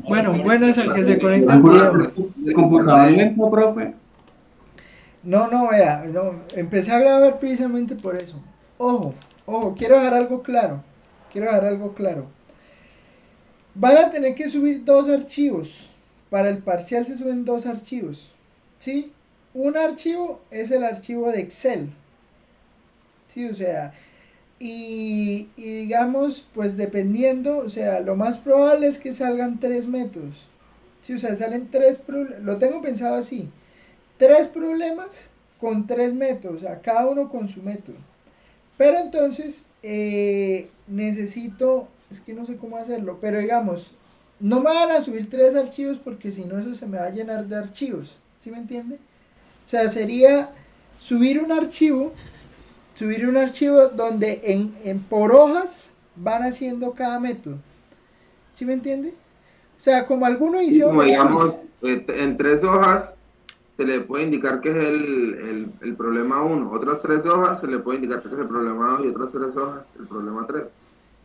Bueno es el que se conecta al Ángulo video. de computador lento, profe. No, vea, no, empecé a grabar precisamente por eso. Ojo, ojo, quiero dejar algo claro. Quiero dejar algo claro. Van a tener que subir dos archivos. Para el parcial se suben dos archivos. ¿Sí? Un archivo es el archivo de Excel. ¿Sí? O sea, y digamos, pues dependiendo, o sea, lo más probable es que salgan tres métodos. Sí, o sea, salen tres problemas. Lo tengo pensado así. Tres problemas con tres métodos, o sea, cada uno con su método. Pero entonces necesito, es que no sé cómo hacerlo, pero digamos, no me van a subir tres archivos porque si no eso se me va a llenar de archivos, ¿sí me entiende? O sea, sería subir un archivo, subir un archivo donde por hojas van haciendo cada método, ¿sí me entiende? O sea, como algunos Y hicieron como el quiz. digamos, en 3 hojas se le puede indicar que es el problema uno, otras 3 hojas se le puede indicar que es el problema 2 y otras 3 hojas el problema 3.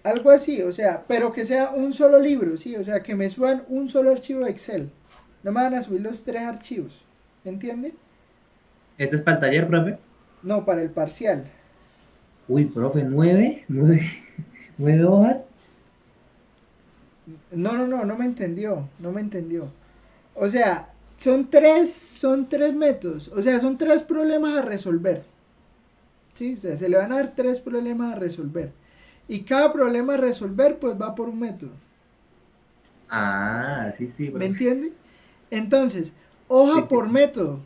Algo así, o sea, pero que sea un solo libro, sí, o sea, que me suban un solo archivo de Excel. No me van a subir los tres archivos, ¿me entiende? ¿Este es para el taller, profe? No, para el parcial. Uy, profe, nueve hojas. No me entendió, no me entendió. O sea, son tres métodos, o sea, son tres problemas a resolver, ¿sí? O sea, se le van a dar tres problemas a resolver. Y cada problema a resolver, pues va por un método, Ah, sí, sí, ¿me profe. entiende? Entonces, Sí, hoja sí. por método,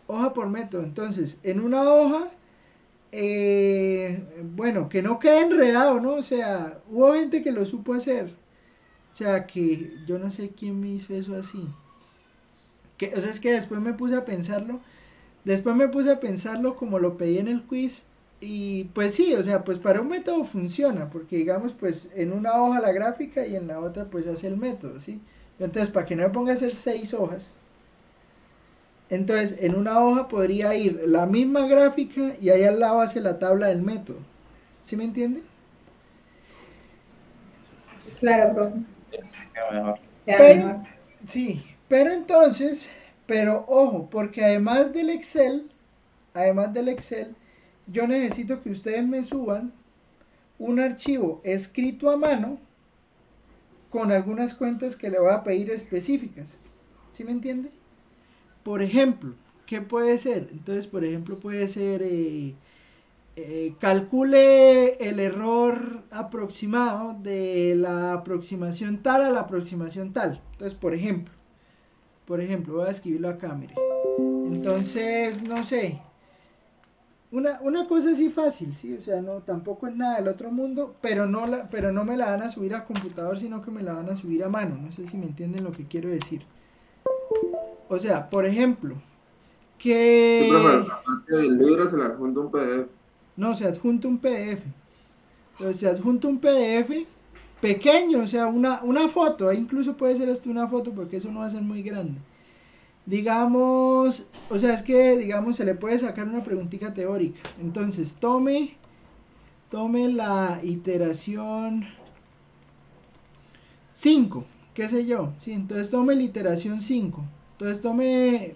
hoja por método. Entonces, en una hoja bueno, que no quede enredado, ¿no? O sea, hubo gente que lo supo hacer. O sea, que yo no sé quién me hizo eso así. O sea, es que después me puse a pensarlo. Después me puse a pensarlo como lo pedí en el quiz. Y pues sí, o sea, pues para un método funciona. Porque digamos, pues en una hoja la gráfica y en la otra pues hace el método, ¿sí? Entonces, para que no me ponga a hacer seis hojas. Entonces, en una hoja podría ir la misma gráfica y ahí al lado hace la tabla del método. ¿Sí me entiende? Claro, profe. Qué mejor. Ya Pero, mejor. sí, pero entonces, pero ojo, porque además del Excel, yo necesito que ustedes me suban un archivo escrito a mano con algunas cuentas que le voy a pedir específicas. ¿Sí me entiende? Por ejemplo, ¿qué puede ser? Entonces, por ejemplo, puede ser calcule el error aproximado de la aproximación tal a la aproximación tal. Entonces, por ejemplo, voy a escribirlo acá, mire. Entonces, no sé, una cosa así fácil, ¿sí? O sea, no, tampoco es nada del otro mundo, pero no me la van a subir a computador, sino que me la van a subir a mano. No sé si me entienden lo que quiero decir. O sea, por ejemplo, Sí, profe, que aparte del libro se le adjunta un PDF. no se adjunta un PDF. Entonces se adjunta un PDF pequeño, o sea, una foto, incluso puede ser hasta una foto porque eso no va a ser muy grande. Digamos, o sea, es que, digamos, se le puede sacar una preguntita teórica. Entonces, tome la iteración 5 qué sé yo. Sí, entonces tome la iteración 5. Entonces tome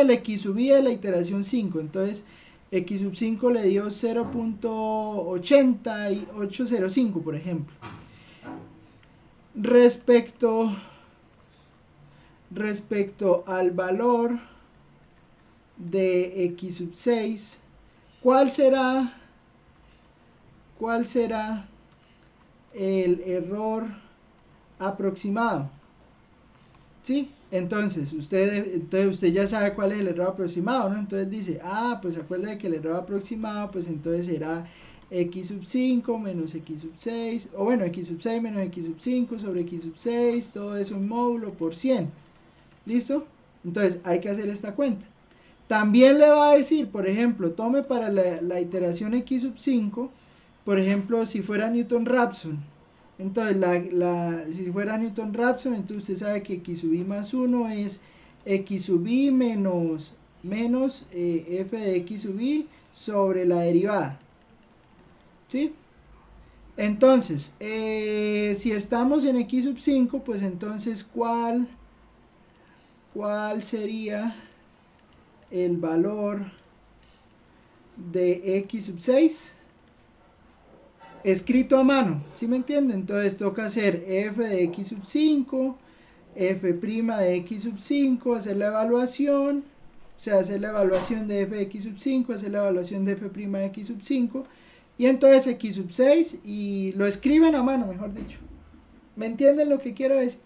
el x sub i de la iteración 5. Entonces, x sub 5 le dio 0.8805, por ejemplo. Respecto, respecto al valor de x sub 6, ¿cuál será, cuál será el error aproximado? ¿Sí? Entonces usted ya sabe cuál es el error aproximado, ¿no? Entonces dice, pues se acuerda de que el error aproximado, pues entonces será x sub 5 menos x sub 6, o bueno, x sub 6 menos x sub 5 sobre x sub 6, todo eso en módulo por 100. ¿Listo? Entonces hay que hacer esta cuenta. También le va a decir, por ejemplo, tome para la iteración x sub 5, por ejemplo, si fuera Newton-Raphson. Entonces, si fuera Newton-Raphson, entonces usted sabe que x sub i más 1 es x sub i menos f de x sub i sobre la derivada. ¿Sí? Entonces, si estamos en x sub 5, pues entonces, ¿cuál sería el valor de x sub 6? Escrito a mano, ¿sí me entienden? Entonces toca hacer f de x sub 5, f' de x sub 5, hacer la evaluación, o sea, hacer la evaluación de f de x sub 5, hacer la evaluación de f' de x sub 5, y entonces x sub 6, y lo escriben a mano, mejor dicho. ¿Me entienden lo que quiero decir?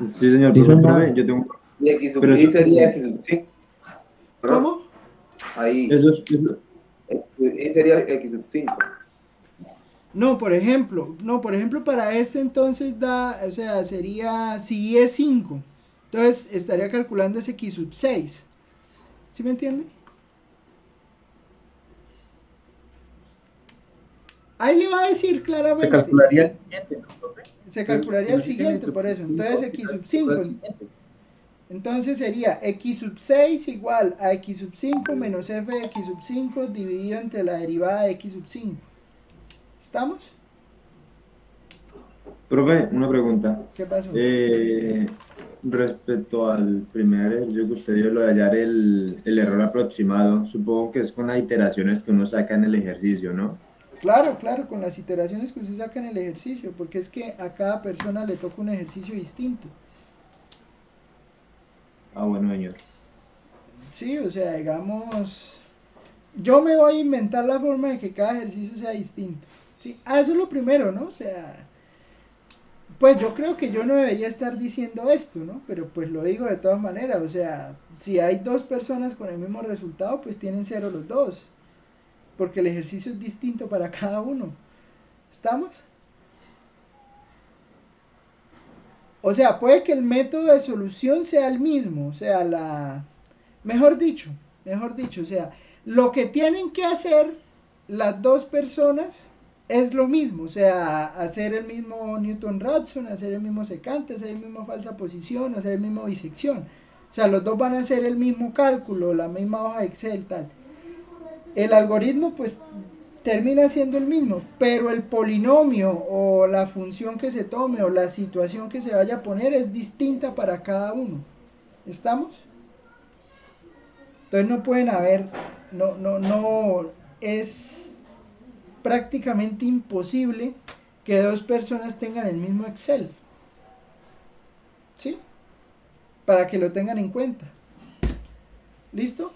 Sí, señor, Sí, señor. profe, yo tengo... Y x sub Pero y eso- sería x sub 5. ¿Cómo? Ahí. Eso, Y sería x sub 5. No, por ejemplo, para este entonces da, o sea, sería, si es 5, entonces estaría calculando ese x sub 6. ¿Sí me entiende? Ahí le va a decir Se claramente. calcularía el siguiente, ¿no, profe? Se calcularía el Si no siguiente, tiene por eso. sub Entonces cinco, x se sub calcula 5. el siguiente. Entonces sería x sub 6 igual a x sub 5 menos f de x sub 5 dividido entre la derivada de x sub 5. ¿Estamos? profe, una pregunta. ¿Qué pasó? Respecto al primer ejercicio que usted dio, lo de hallar el error aproximado, supongo que es con las iteraciones que uno saca en el ejercicio, ¿no? Claro, con las iteraciones que usted saca en el ejercicio, porque es que a cada persona le toca un ejercicio distinto. Ah, bueno, señor. Sí, o sea, digamos, yo me voy a inventar la forma de que cada ejercicio sea distinto. ¿Sí? Eso es lo primero, ¿no? O sea, pues yo creo que yo no debería estar diciendo esto, ¿no? Pero pues lo digo de todas maneras, o sea, si hay dos personas con el mismo resultado, pues tienen 0 los dos, porque el ejercicio es distinto para cada uno. ¿Estamos? O sea, puede que el método de solución sea el mismo, o sea, mejor dicho, o sea, lo que tienen que hacer las dos personas es lo mismo, o sea, hacer el mismo Newton-Raphson, hacer el mismo secante, hacer el mismo falsa posición, hacer el mismo bisección. O sea, los dos van a hacer el mismo cálculo, la misma hoja de Excel, tal. El algoritmo, pues, termina siendo el mismo, pero el polinomio o la función que se tome o la situación que se vaya a poner es distinta para cada uno. ¿Estamos? Entonces no pueden haber, no, es prácticamente imposible que dos personas tengan el mismo Excel. ¿Sí? Para que lo tengan en cuenta. ¿Listo?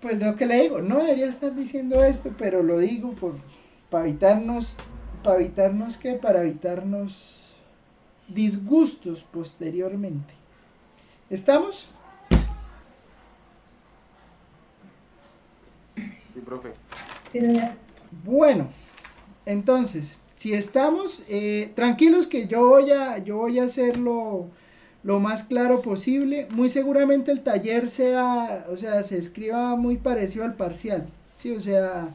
Pues lo que le digo, no debería estar diciendo esto, pero lo digo para evitarnos disgustos posteriormente. ¿Estamos? Sí, profe. Bueno, entonces, si estamos, tranquilos que yo voy a hacerlo lo más claro posible. Muy seguramente el taller se escriba muy parecido al parcial, ¿sí? O sea,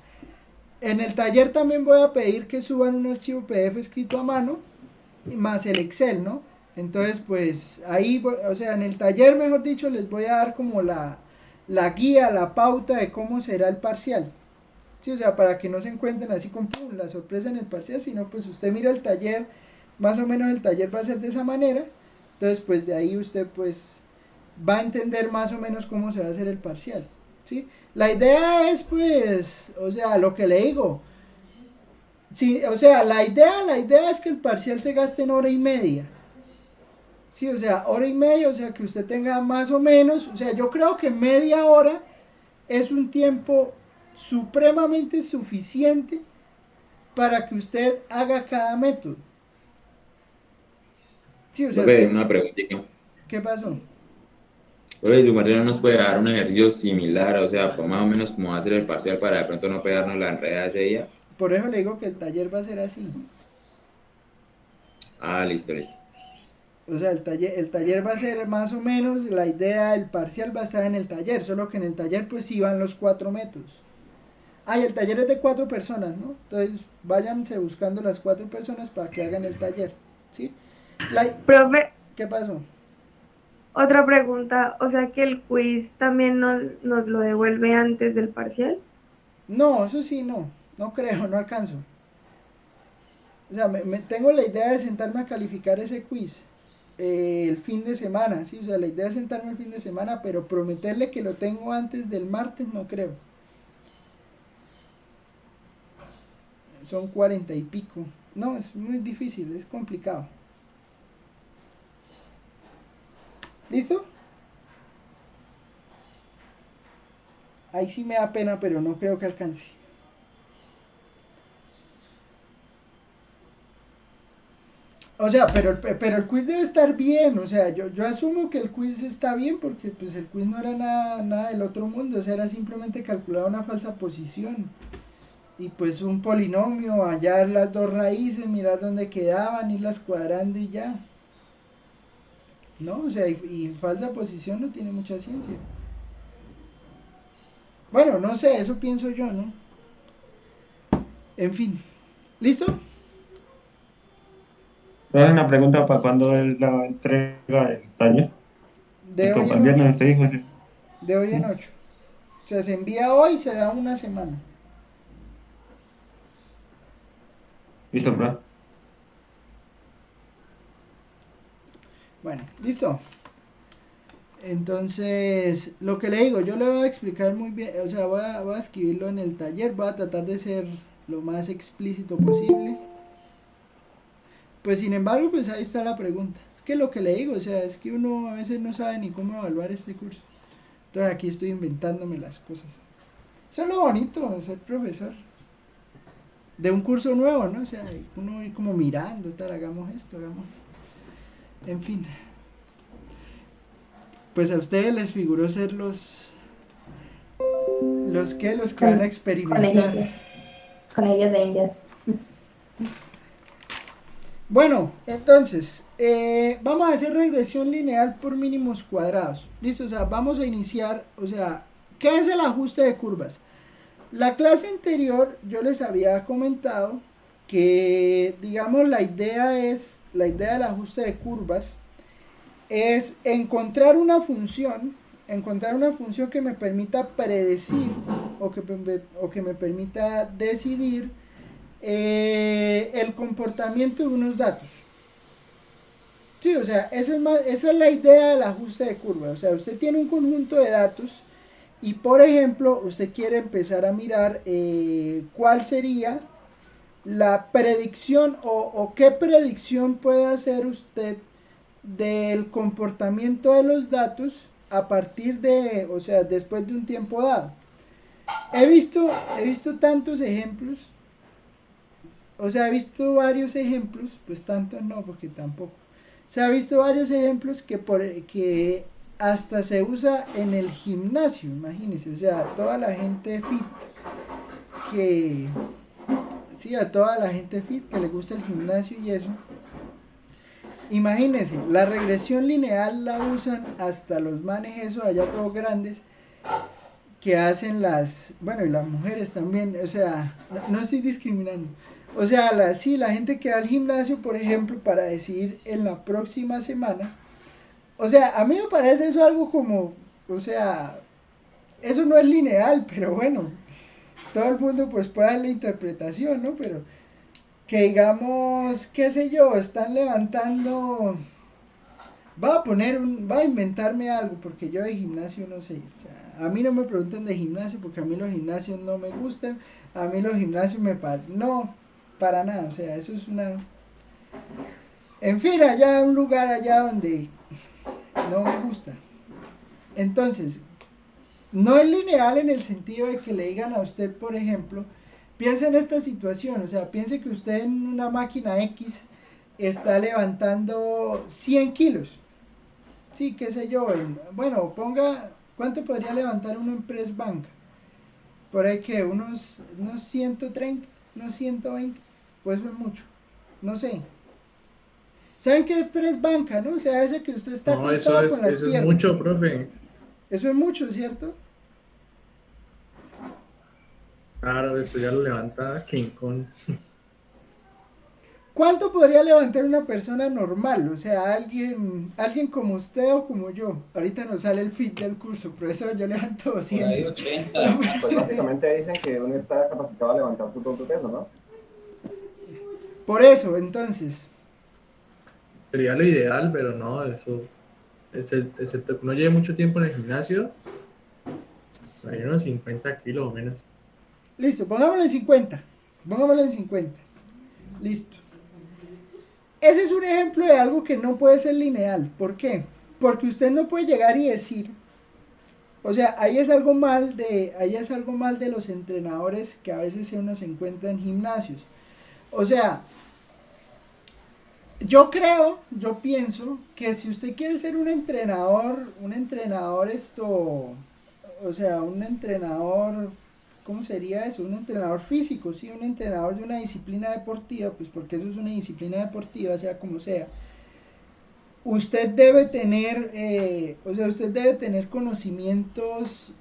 en el taller también voy a pedir que suban un archivo PDF escrito a mano, más el Excel, ¿no? Entonces, pues, ahí, o sea, en el taller, mejor dicho, les voy a dar como la guía, la pauta de cómo será el parcial. Sí, o sea, para que no se encuentren así con pum, la sorpresa en el parcial, sino pues usted mira el taller, más o menos el taller va a ser de esa manera. Entonces, pues de ahí usted pues va a entender más o menos cómo se va a hacer el parcial, ¿sí? La idea es pues, o sea, lo que le digo. Sí, o sea, la idea es que el parcial se gaste en hora y media. Sí, o sea, hora y media, o sea, que usted tenga más o menos, o sea, yo creo que media hora es un tiempo supremamente suficiente para que usted haga cada método. Sí, o sea, Profe, una preguntita. ¿qué pasó? Profe, su merced no nos puede dar un ejercicio similar, o sea, pues más o menos como va a ser el parcial para de pronto no pegarnos la enredada ese día. Por eso le digo que el taller va a ser así. Ah, listo. O sea, el taller va a ser más o menos, la idea del parcial va a estar en el taller, solo que en el taller pues sí van los 4 métodos. Ah, y el taller es de 4 personas, ¿no? Entonces váyanse buscando las 4 personas para que hagan el taller, ¿sí? Profe, ¿Qué pasó? Otra pregunta, o sea que el quiz también nos lo devuelve antes del parcial. No, eso sí, no. No creo, no alcanzo. O sea, tengo la idea de sentarme a calificar ese quiz el fin de semana, sí, o sea, la idea es sentarme el fin de semana, pero prometerle que lo tengo antes del martes no creo. Son 40 y pico. No, es muy difícil, es complicado. ¿Listo? Ahí sí me da pena, pero no creo que alcance. O sea, pero el quiz debe estar bien, o sea, yo asumo que el quiz está bien porque pues el quiz no era nada del otro mundo, o sea, era simplemente calcular una falsa posición y pues un polinomio, hallar las dos raíces, mirar dónde quedaban, irlas cuadrando y ya. No, o sea, y falsa posición no tiene mucha ciencia. Bueno, no sé, eso pienso yo, ¿no? En fin, ¿listo? Pero una pregunta para cuándo es la entrega del taller. De hoy El en 8, viernes usted dijo, ¿sí? de hoy en 8. O sea, se envía hoy y se da una semana. Listo, profe. Bueno, listo. Entonces, lo que le digo, yo le voy a explicar muy bien, o sea, voy a escribirlo en el taller, voy a tratar de ser lo más explícito posible. Pues sin embargo, pues ahí está la pregunta. Es que lo que le digo, o sea, es que uno a veces no sabe ni cómo evaluar este curso. Entonces aquí estoy inventándome las cosas. Eso es lo bonito de ser profesor. De un curso nuevo, ¿no? O sea, uno ir como mirando, tal, hagamos esto, hagamos esto. En fin. Pues a ustedes les figuró ser los que van a experimentar. Con ellos de ellas. Bueno, entonces, vamos a hacer regresión lineal por mínimos cuadrados. Listo, o sea, vamos a iniciar, o sea, ¿qué es el ajuste de curvas? La clase anterior yo les había comentado que, digamos, la idea del ajuste de curvas es encontrar una función que me permita predecir o que me permita decidir el comportamiento de unos datos. Sí, o sea, esa es la idea del ajuste de curva. O sea, usted tiene un conjunto de datos y, por ejemplo, usted quiere empezar a mirar cuál sería la predicción o qué predicción puede hacer usted del comportamiento de los datos a partir de, o sea, después de un tiempo dado. He visto tantos ejemplos, o sea, he visto varios ejemplos, pues tantos no, porque tampoco. Se ha visto varios ejemplos que hasta se usa en el gimnasio, imagínense, o sea, toda la gente fit a toda la gente fit que le gusta el gimnasio y eso. Imagínense, la regresión lineal la usan hasta los manes esos allá todos grandes que hacen bueno, y las mujeres también, o sea, no estoy discriminando. O sea, la gente que va al gimnasio, por ejemplo, para decidir en la próxima semana. O sea, a mí me parece eso algo como, o sea, eso no es lineal, pero bueno, todo el mundo pues puede dar la interpretación, ¿no? Pero que digamos, qué sé yo, están levantando, va a inventarme algo, porque yo de gimnasio no sé, o sea, a mí no me preguntan de gimnasio, porque a mí los gimnasios no me gustan, a mí los gimnasios no, para nada, o sea, eso es una, en fin, un lugar allá donde no me gusta. Entonces, no es lineal en el sentido de que le digan a usted, por ejemplo, piense en esta situación, o sea, piense que usted en una máquina X está levantando 100 kilos. Sí, qué sé yo, bueno, ponga, ¿cuánto podría levantar uno en press banca? Por ahí que unos 130, unos 120, pues eso es mucho, no sé. ¿Saben qué es press banca, no? O sea, ese que usted está No, acostado con las eso es piernas. mucho, profe. Eso es mucho, ¿cierto? Claro, eso ya lo levanta King Kong. ¿Cuánto podría levantar una persona normal? O sea, alguien como usted o como yo. Ahorita nos sale el fit del curso, profesor, yo levanto Por ahí 200. 80. Pues básicamente dicen que uno está capacitado a levantar su propio peso, ¿no? Por eso, entonces, Sería lo ideal, pero no, eso, excepto que uno lleve mucho tiempo en el gimnasio, hay unos 50 kilos o menos. listo, pongámoslo en 50. Pongámoslo en 50. Listo. Ese es un ejemplo de algo que no puede ser lineal. ¿Por qué? Porque usted no puede llegar y decir, o sea, ahí es algo mal de los entrenadores que a veces uno se encuentra en gimnasios. O sea, yo pienso que si usted quiere ser un entrenador ¿cómo sería eso? Un entrenador físico, sí, un entrenador de una disciplina deportiva, pues porque eso es una disciplina deportiva, sea como sea. Usted debe tener conocimientos,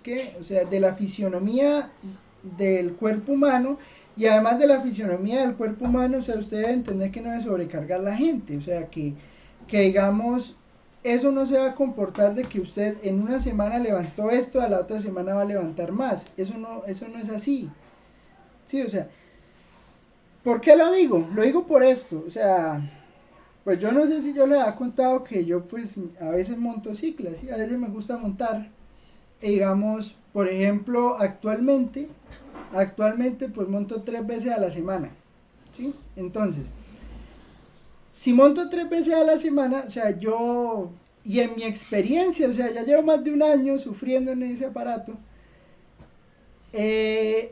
¿qué? O sea, de la fisionomía del cuerpo humano, y además de la fisionomía del cuerpo humano, o sea, usted debe entender que no debe sobrecargar la gente, o sea, que digamos, eso no se va a comportar de que usted en una semana levantó esto, a la otra semana va a levantar más, eso no es así, sí, o sea, ¿por qué lo digo? Lo digo por esto, o sea, pues yo no sé si yo les había contado que yo pues a veces monto ciclas, ¿sí? A veces me gusta montar, y digamos, por ejemplo, actualmente pues monto 3 veces a la semana, ¿sí? Entonces, si monto 3 veces a la semana, o sea, y en mi experiencia, o sea, ya llevo más de un año sufriendo en ese aparato,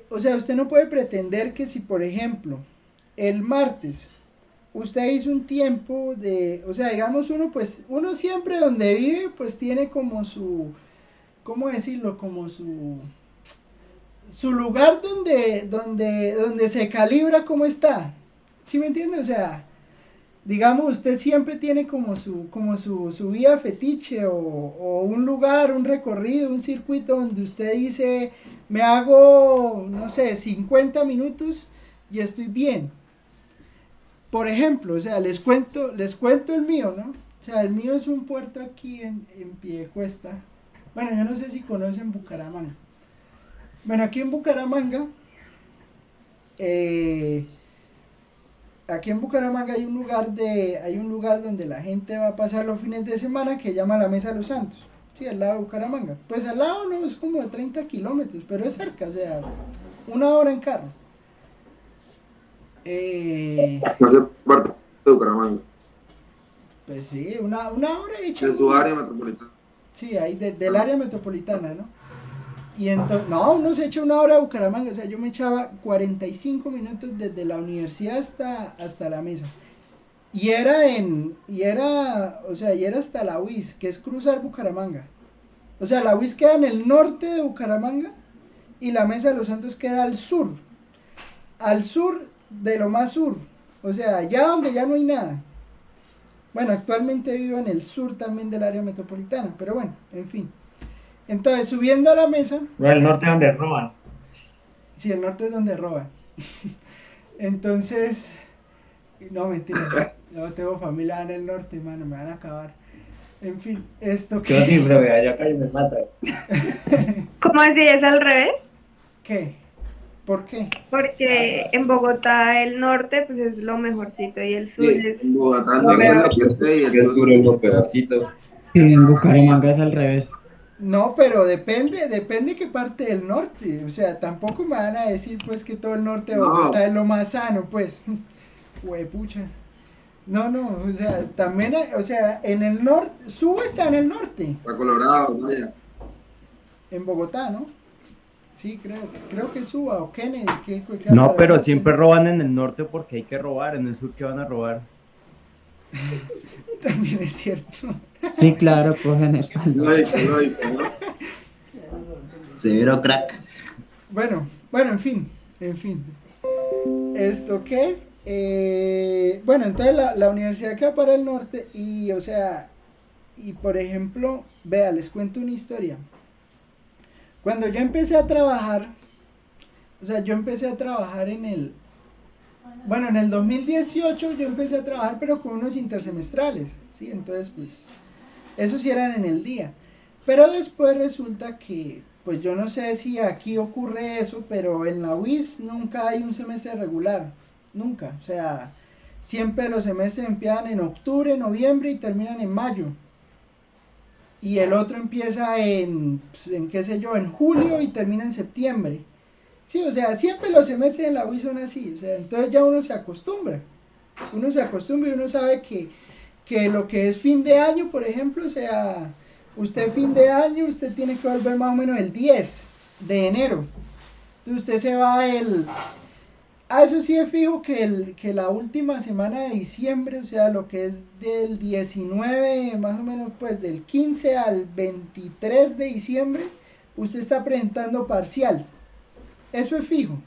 o sea, usted no puede pretender que si, por ejemplo, el martes, usted hizo un tiempo o sea, digamos uno siempre donde vive, pues tiene como su, ¿cómo decirlo? Como su lugar donde se calibra cómo está, ¿sí me entiende? O sea, digamos, usted siempre tiene como su vía fetiche o un lugar, un recorrido, un circuito donde usted dice, me hago, no sé, 50 minutos y estoy bien. Por ejemplo, o sea, les cuento el mío, ¿no? O sea, el mío es un puerto aquí en Piedecuesta. Bueno, yo no sé si conocen Bucaramanga. Bueno, aquí en Bucaramanga, hay un lugar donde la gente va a pasar los fines de semana que se llama la Mesa de los Santos, sí, al lado de Bucaramanga. Pues al lado no, es como de 30 kilómetros, pero es cerca, o sea, 1 hora en carro. No sé parte de Bucaramanga. Pues sí, una hora hecha. De su área metropolitana. Sí, ahí del área metropolitana, ¿no? Y entonces, no, uno se echa 1 hora a Bucaramanga, o sea, yo me echaba 45 minutos desde la universidad hasta la mesa. Y era hasta la UIS, que es cruzar Bucaramanga. O sea, la UIS queda en el norte de Bucaramanga y la Mesa de los Santos queda al sur de lo más sur, o sea, allá donde ya no hay nada. Bueno, actualmente vivo en el sur también del área metropolitana, pero bueno, en fin. Entonces, subiendo a la mesa... No, el norte donde roban. Sí, el norte es donde roban. Entonces... No, mentira. No tengo familia en el norte, mano, me van a acabar. En fin, esto que... Yo sí, pero vea, yo acá y me mata. ¿Cómo así es al revés? ¿Qué? ¿Por qué? Porque en Bogotá el norte pues es lo mejorcito y el sur Sí, es en Bogotá lo no peor. y El sur es lo peorcito. Y en Bucaramanga es al revés. No, pero depende qué parte del norte. O sea, tampoco me van a decir pues que todo el norte de Bogotá es lo más sano, pues. Huepucha. No, o sea, también, o sea, en el norte, Suba está en el norte. Para Colorado, vaya. En Bogotá, ¿no? Sí, creo que Suba o Kennedy. No, pero siempre roban en el norte porque hay que robar. En el sur, ¿qué van a robar? También es cierto. Sí, claro, cogen espalda. Lógico, ¿no? Severo crack. Bueno, en fin. ¿Esto qué? Bueno, entonces la universidad queda para el norte y, o sea, y por ejemplo, vea, les cuento una historia. Cuando yo empecé a trabajar, o sea, yo empecé a trabajar Bueno, en el 2018 yo empecé a trabajar, pero con unos intersemestrales, ¿sí? Entonces, pues, esos sí eran en el día. Pero después resulta que, pues yo no sé si aquí ocurre eso, pero en la UIS nunca hay un semestre regular, nunca. O sea, siempre los semestres empiezan en octubre, noviembre y terminan en mayo. Y el otro empieza en qué sé yo, en julio y termina en septiembre. Sí, o sea, siempre los semestres en la UIS son así, o sea, entonces ya uno se acostumbra y uno sabe que lo que es fin de año, por ejemplo, o sea, usted fin de año, usted tiene que volver más o menos el 10 de enero, entonces usted se va eso sí es fijo que la última semana de diciembre, o sea, lo que es del 19, más o menos, pues del 15 al 23 de diciembre, usted está presentando parcial. Eso es fijo.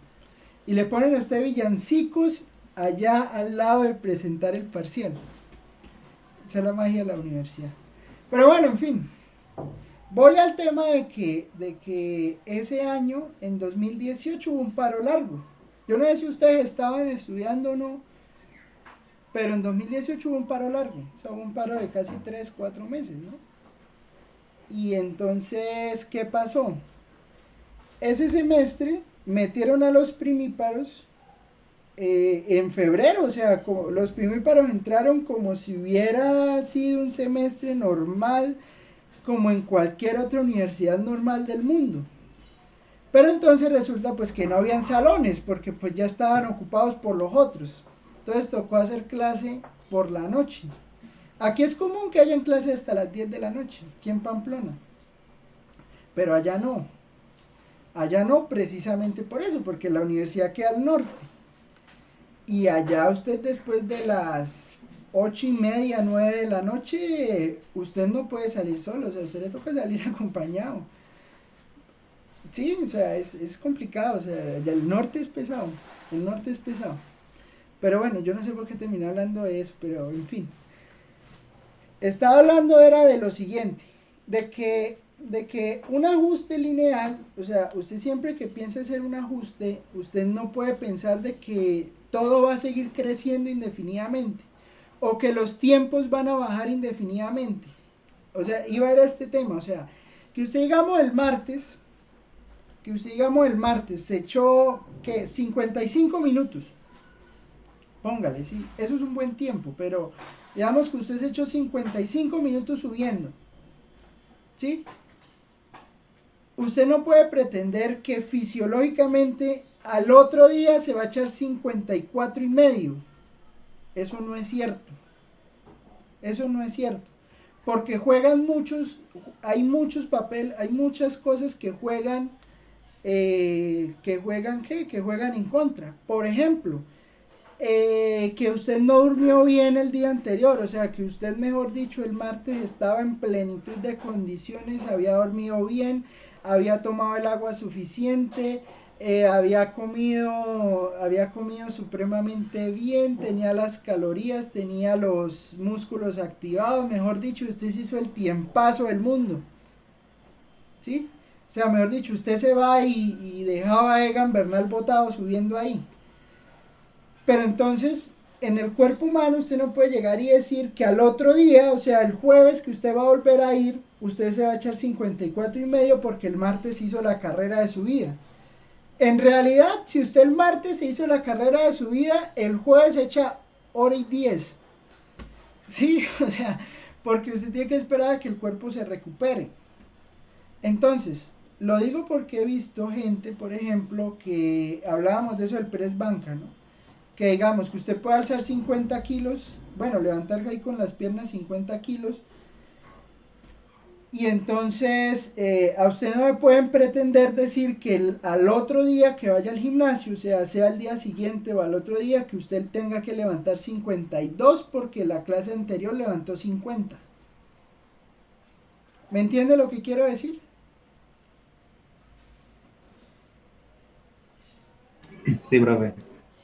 Y le ponen a usted villancicos allá al lado de presentar el parcial. Esa es la magia de la universidad. Pero bueno, en fin. Voy al tema de que ese año, en 2018, hubo un paro largo. Yo no sé si ustedes estaban estudiando o no, pero en 2018 hubo un paro largo. O sea, hubo un paro de casi 3, 4 meses, ¿no? Y entonces, ¿qué pasó? Ese semestre metieron a los primíparos en febrero, o sea, los primíparos entraron como si hubiera sido un semestre normal, como en cualquier otra universidad normal del mundo. Pero entonces resulta pues que no habían salones, porque pues ya estaban ocupados por los otros. Entonces tocó hacer clase por la noche. Aquí es común que hayan clases hasta las 10 de la noche, aquí en Pamplona. Pero allá no. Allá no, precisamente por eso, porque la universidad queda al norte. Y allá usted después de las 8:30, 9 de la noche, usted no puede salir solo, o sea, a usted le toca salir acompañado. Sí, o sea, es complicado, o sea, el norte es pesado, el norte es pesado. Pero bueno, yo no sé por qué terminé hablando de eso, pero en fin. Estaba hablando era de lo siguiente, de que un ajuste lineal, o sea, usted siempre que piensa hacer un ajuste, usted no puede pensar de que todo va a seguir creciendo indefinidamente o que los tiempos van a bajar indefinidamente. O sea, iba a ir a este tema, o sea, que usted digamos el martes se echó, ¿qué? 55 minutos. Póngale, sí, eso es un buen tiempo, pero digamos que usted se echó 55 minutos subiendo. ¿Sí? Usted no puede pretender que fisiológicamente al otro día se va a echar 54:30. Eso no es cierto. Eso no es cierto. Porque hay muchas cosas que juegan, ¿qué? Que juegan en contra. Por ejemplo, que usted no durmió bien el día anterior, o sea, que usted, mejor dicho, el martes estaba en plenitud de condiciones, había dormido bien, había tomado el agua suficiente, había comido supremamente bien, tenía las calorías, tenía los músculos activados, mejor dicho, usted se hizo el tiempazo del mundo, ¿sí? O sea, mejor dicho, usted se va y dejaba a Egan Bernal botado subiendo ahí. Pero entonces, en el cuerpo humano usted no puede llegar y decir que al otro día, o sea, el jueves que usted va a volver a ir, usted se va a echar 54:30 porque el martes hizo la carrera de su vida. En realidad, si usted el martes se hizo la carrera de su vida, el jueves se echa 1:10. Sí, o sea, porque usted tiene que esperar a que el cuerpo se recupere. Entonces, lo digo porque he visto gente, por ejemplo, que hablábamos de eso del press banca, ¿no? Que digamos que usted puede alzar 50 kilos, bueno, levantar ahí con las piernas 50 kilos, y entonces a usted no le pueden pretender decir que al otro día que vaya al gimnasio, sea al día siguiente o al otro día, que usted tenga que levantar 52 porque la clase anterior levantó 50. ¿Me entiende lo que quiero decir? Sí, profe.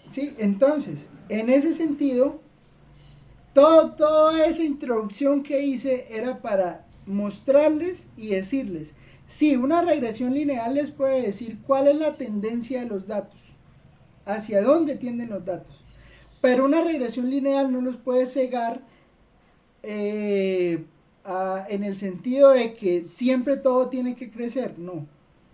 Sí, entonces, en ese sentido, toda esa introducción que hice era para mostrarles y decirles, sí, una regresión lineal les puede decir cuál es la tendencia de los datos, hacia dónde tienden los datos. Pero una regresión lineal no los puede cegar en el sentido de que siempre todo tiene que crecer, no.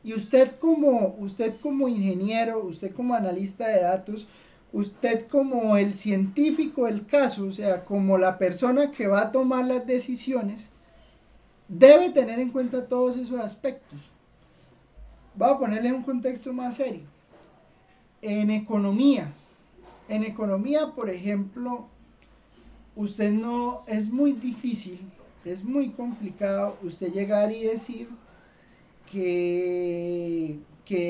Y usted como ingeniero, usted como analista de datos, usted como el científico del caso, o sea, como la persona que va a tomar las decisiones, debe tener en cuenta todos esos aspectos. Voy a ponerle un contexto más serio. En economía, por ejemplo, usted no, es muy difícil, es muy complicado usted llegar y decir que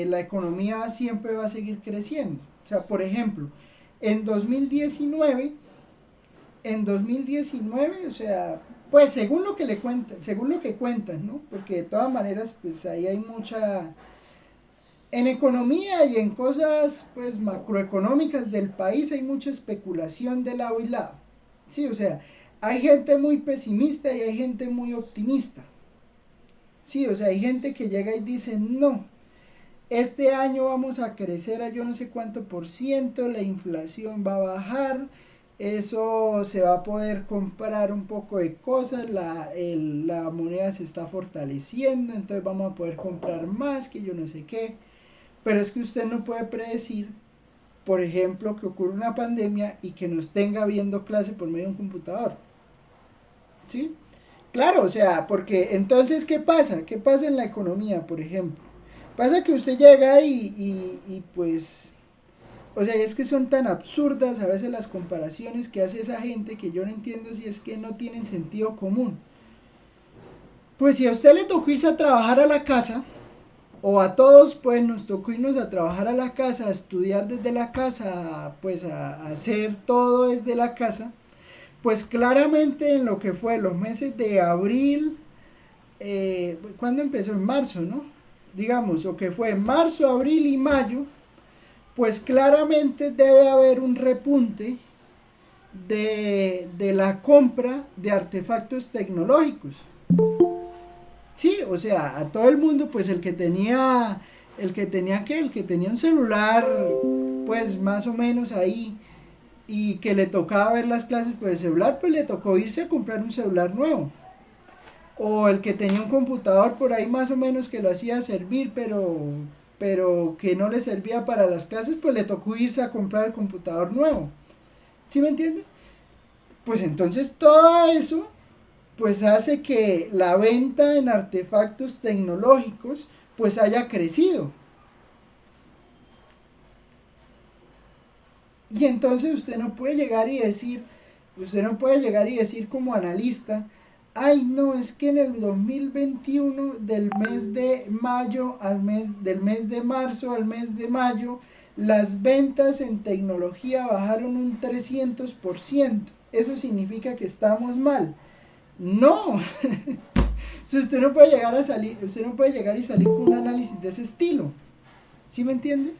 la economía siempre va a seguir creciendo. O sea, por ejemplo, en 2019, o sea, pues según lo que cuentan, ¿no? Porque de todas maneras, pues ahí hay mucha, en economía y en cosas, pues macroeconómicas del país hay mucha especulación de lado y lado. Sí, o sea, hay gente muy pesimista y hay gente muy optimista. Sí, o sea, hay gente que llega y dice, no, este año vamos a crecer a yo no sé cuánto %, la inflación va a bajar, eso se va a poder comprar un poco de cosas, la moneda se está fortaleciendo, entonces vamos a poder comprar más, que yo no sé qué. Pero es que usted no puede predecir, por ejemplo, que ocurra una pandemia y que nos tenga viendo clase por medio de un computador. ¿Sí? Claro, o sea, porque entonces, ¿qué pasa? ¿Qué pasa en la economía, por ejemplo? Pasa que usted llega y pues, o sea, es que son tan absurdas a veces las comparaciones que hace esa gente que yo no entiendo si es que no tienen sentido común. Pues si a usted le tocó irse a trabajar a la casa, o a todos pues nos tocó irnos a trabajar a la casa, a estudiar desde la casa, pues a hacer todo desde la casa, pues claramente en lo que fue los meses de abril, ¿cuándo empezó? En marzo, ¿no? Digamos, o que fue marzo, abril y mayo, pues claramente debe haber un repunte de la compra de artefactos tecnológicos. Sí, o sea, a todo el mundo, pues el que tenía un celular, pues más o menos ahí, y que le tocaba ver las clases por el celular, pues le tocó irse a comprar un celular nuevo. O el que tenía un computador por ahí más o menos que lo hacía servir, pero que no le servía para las clases, pues le tocó irse a comprar el computador nuevo. ¿Sí me entiende? Pues entonces todo eso pues hace que la venta en artefactos tecnológicos pues haya crecido. Y entonces usted no puede llegar y decir como analista, ay no, es que en el 2021 del mes de marzo al mes de mayo, las ventas en tecnología bajaron un 300%. Eso significa que estamos mal. No, si usted no puede llegar y salir con un análisis de ese estilo. ¿Sí me entiende?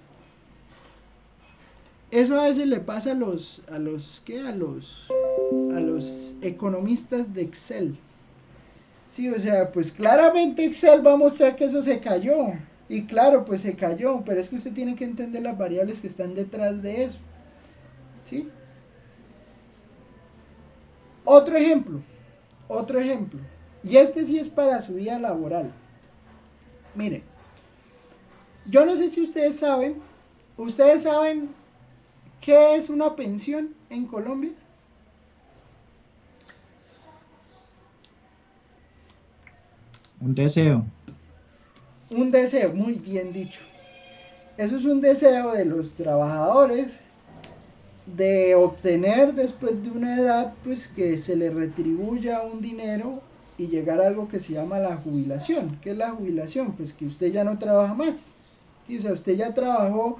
Eso a veces le pasa a los economistas de Excel. Sí, o sea, pues claramente Excel va a mostrar que eso se cayó. Y claro, pues se cayó, pero es que usted tiene que entender las variables que están detrás de eso. ¿Sí? Otro ejemplo, y este sí es para su vida laboral. Mire, yo no sé si ustedes saben qué es una pensión en Colombia. Un deseo. Un deseo, muy bien dicho. Eso es un deseo de los trabajadores de obtener después de una edad pues que se le retribuya un dinero y llegar a algo que se llama la jubilación. ¿Qué es la jubilación? Pues que usted ya no trabaja más. ¿Sí? O sea, usted ya trabajó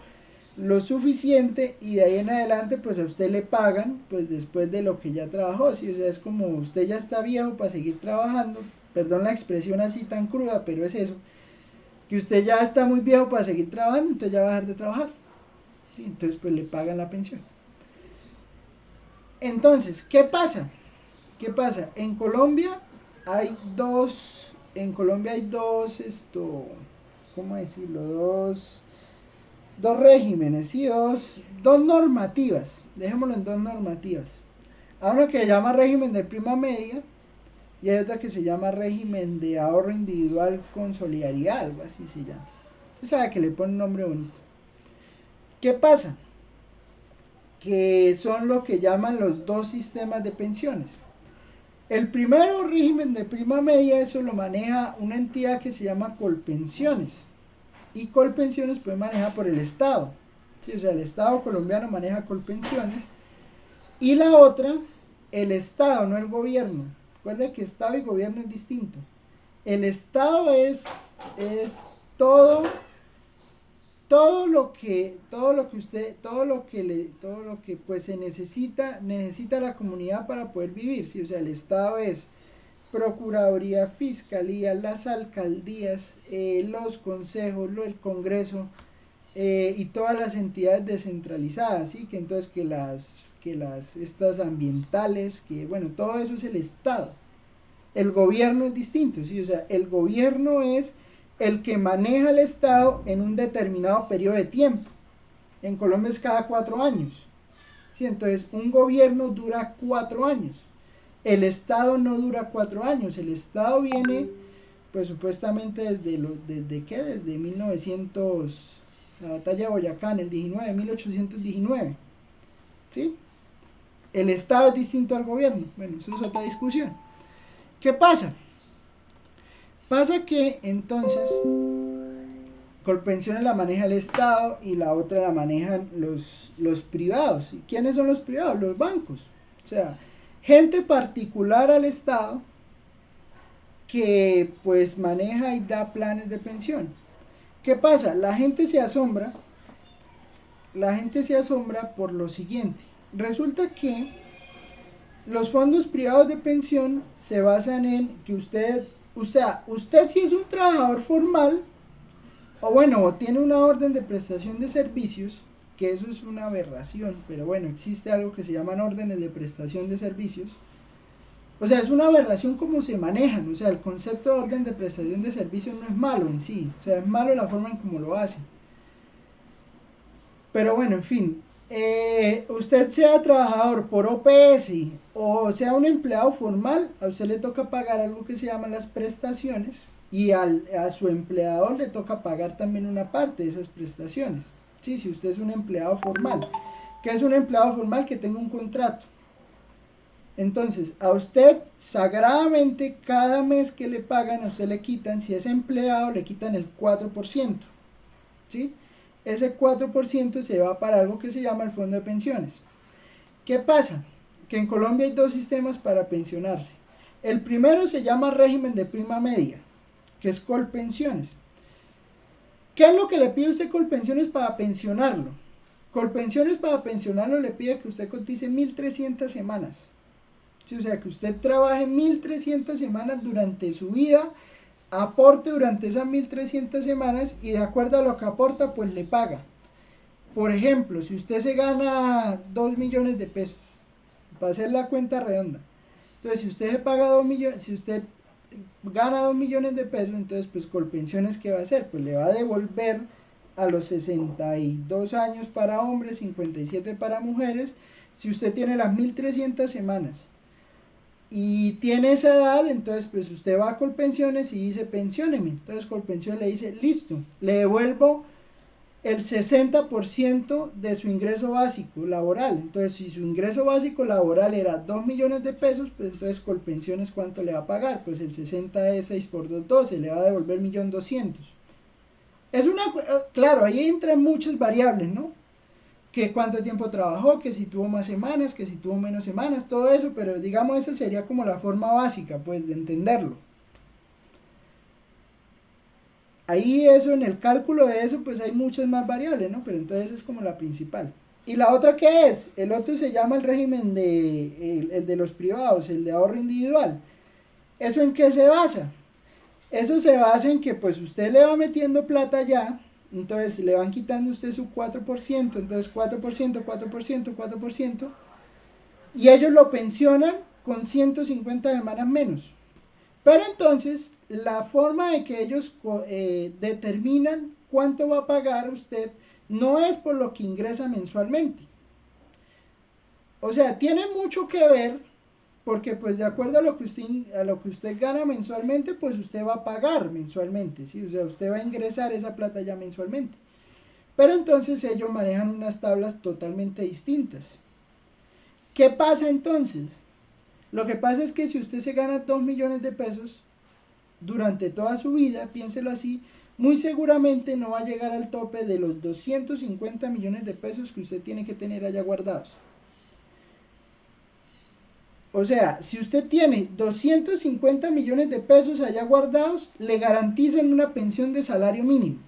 lo suficiente y de ahí en adelante pues a usted le pagan pues después de lo que ya trabajó. ¿Sí? O sea, es como usted ya está viejo para seguir trabajando. Perdón la expresión así tan cruda, pero es eso. Que usted ya está muy viejo para seguir trabajando, entonces ya va a dejar de trabajar. ¿Sí? Entonces pues le pagan la pensión. Entonces, ¿qué pasa? En Colombia hay ¿cómo decirlo? dos regímenes, ¿sí? Dos normativas, dejémoslo en dos normativas. Hay uno que se llama régimen de prima media y hay otra que se llama régimen de ahorro individual con solidaridad, algo así se llama. Usted sabe que le pone un nombre bonito. ¿Qué pasa? Que son lo que llaman los dos sistemas de pensiones. El primero, régimen de prima media, eso lo maneja una entidad que se llama Colpensiones. Y Colpensiones pues maneja por el Estado. ¿Sí? O sea, el Estado colombiano maneja Colpensiones. Y la otra, el Estado, no el gobierno. Recuerda que Estado y gobierno es distinto. El Estado es todo lo que pues se necesita la comunidad para poder vivir, ¿sí? O sea, el Estado es Procuraduría, Fiscalía, las alcaldías, los consejos, el Congreso y todas las entidades descentralizadas, ¿sí? Que entonces estas ambientales, que bueno, todo eso es el Estado. El gobierno es distinto, ¿sí? O sea, el gobierno es el que maneja el Estado en un determinado periodo de tiempo. En Colombia es cada 4 años. ¿Sí? Entonces, un gobierno dura 4 años. El Estado no dura 4 años. El Estado viene, pues supuestamente desde 1900, la batalla de Boyacá, en el 1819. ¿Sí? El Estado es distinto al gobierno. Bueno, eso es otra discusión. ¿Qué pasa? Pasa que entonces Colpensiones la maneja el Estado y la otra la manejan los privados. ¿Y quiénes son los privados? Los bancos. O sea, gente particular al Estado que pues maneja y da planes de pensión. ¿Qué pasa? La gente se asombra por lo siguiente. Resulta que los fondos privados de pensión se basan en que usted si es un trabajador formal, o tiene una orden de prestación de servicios, que eso es una aberración, pero bueno, existe algo que se llaman órdenes de prestación de servicios. O sea, es una aberración cómo se manejan, o sea, el concepto de orden de prestación de servicios no es malo en sí, o sea, es malo la forma en cómo lo hacen. Pero bueno, en fin, usted sea trabajador por OPS o sea un empleado formal, a usted le toca pagar algo que se llaman las prestaciones y a su empleador le toca pagar también una parte de esas prestaciones. Sí, si usted es un empleado formal. ¿Qué es un empleado formal? Que tenga un contrato. Entonces, a usted sagradamente cada mes que le pagan, a usted le quitan, si es empleado, le quitan el 4%. ¿Sí? Ese 4% se va para algo que se llama el fondo de pensiones. ¿Qué pasa? Que en Colombia hay dos sistemas para pensionarse. El primero se llama régimen de prima media, que es Colpensiones. ¿Qué es lo que le pide usted Colpensiones para pensionarlo? Colpensiones para pensionarlo le pide que usted cotice 1.300 semanas. ¿Sí? O sea, que usted trabaje 1.300 semanas durante su vida, aporte durante esas 1.300 semanas y de acuerdo a lo que aporta, pues le paga. Por ejemplo, si usted se gana 2 millones de pesos, para hacer la cuenta redonda, entonces si usted se paga 2 millones, si usted gana 2 millones de pesos, entonces pues Colpensiones, ¿qué va a hacer? Pues le va a devolver a los 62 años para hombres, 57 para mujeres, si usted tiene las 1.300 semanas y tiene esa edad, entonces pues usted va a Colpensiones y dice pensióneme. Entonces Colpensiones le dice listo, le devuelvo el 60% de su ingreso básico laboral. Entonces si su ingreso básico laboral era 2 millones de pesos, pues entonces Colpensiones ¿cuánto le va a pagar? Pues el 60 es 6 por 2, 12, le va a devolver 1.200.000. Es claro, ahí entran muchas variables, ¿no? Que cuánto tiempo trabajó, que si tuvo más semanas, que si tuvo menos semanas, todo eso, pero digamos esa sería como la forma básica, pues, de entenderlo. Ahí eso, en el cálculo de eso, pues hay muchas más variables, ¿no? Pero entonces es como la principal. ¿Y la otra qué es? El otro se llama el régimen el de los privados, el de ahorro individual. ¿Eso en qué se basa? Eso se basa en que pues usted le va metiendo plata ya, entonces le van quitando usted su 4%, entonces 4%, 4%, 4%, y ellos lo pensionan con 150 semanas menos. Pero entonces la forma de que ellos determinan cuánto va a pagar usted no es por lo que ingresa mensualmente. O sea, tiene mucho que ver porque pues de acuerdo a lo que usted gana mensualmente, pues usted va a pagar mensualmente, ¿sí? O sea, usted va a ingresar esa plata ya mensualmente. Pero entonces ellos manejan unas tablas totalmente distintas. ¿Qué pasa entonces? Lo que pasa es que si usted se gana 2 millones de pesos durante toda su vida, piénselo así, muy seguramente no va a llegar al tope de los 250 millones de pesos que usted tiene que tener allá guardados. O sea, si usted tiene 250 millones de pesos allá guardados, le garantizan una pensión de salario mínimo.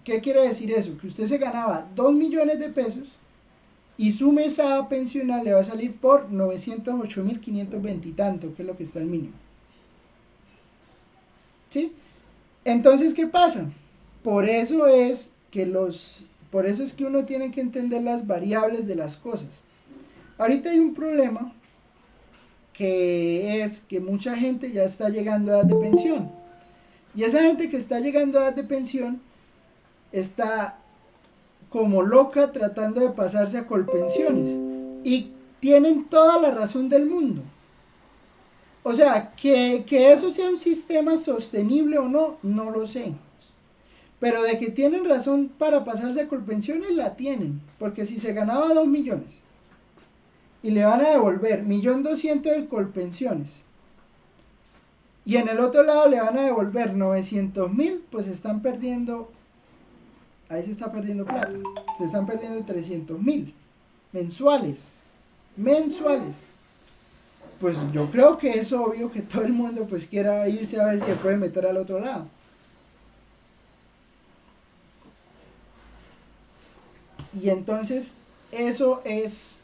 ¿Qué quiere decir eso? Que usted se ganaba 2 millones de pesos y su mesada pensional le va a salir por 908.520 y tanto, que es lo que está el mínimo. ¿Sí? Entonces, ¿qué pasa? Por eso es que uno tiene que entender las variables de las cosas. Ahorita hay un problema que es que mucha gente ya está llegando a edad de pensión. Y esa gente que está llegando a edad de pensión está como loca tratando de pasarse a colpensiones. Y tienen toda la razón del mundo. O sea, que eso sea un sistema sostenible o no, no lo sé. Pero de que tienen razón para pasarse a colpensiones, la tienen. Porque si se ganaba 2 millones y le van a devolver 1.200.000 de colpensiones y en el otro lado le van a devolver 900.000, pues están perdiendo, ahí se está perdiendo plata, se están perdiendo 300.000 mensuales, pues yo creo que es obvio que todo el mundo pues quiera irse a ver si se puede meter al otro lado. Y entonces eso es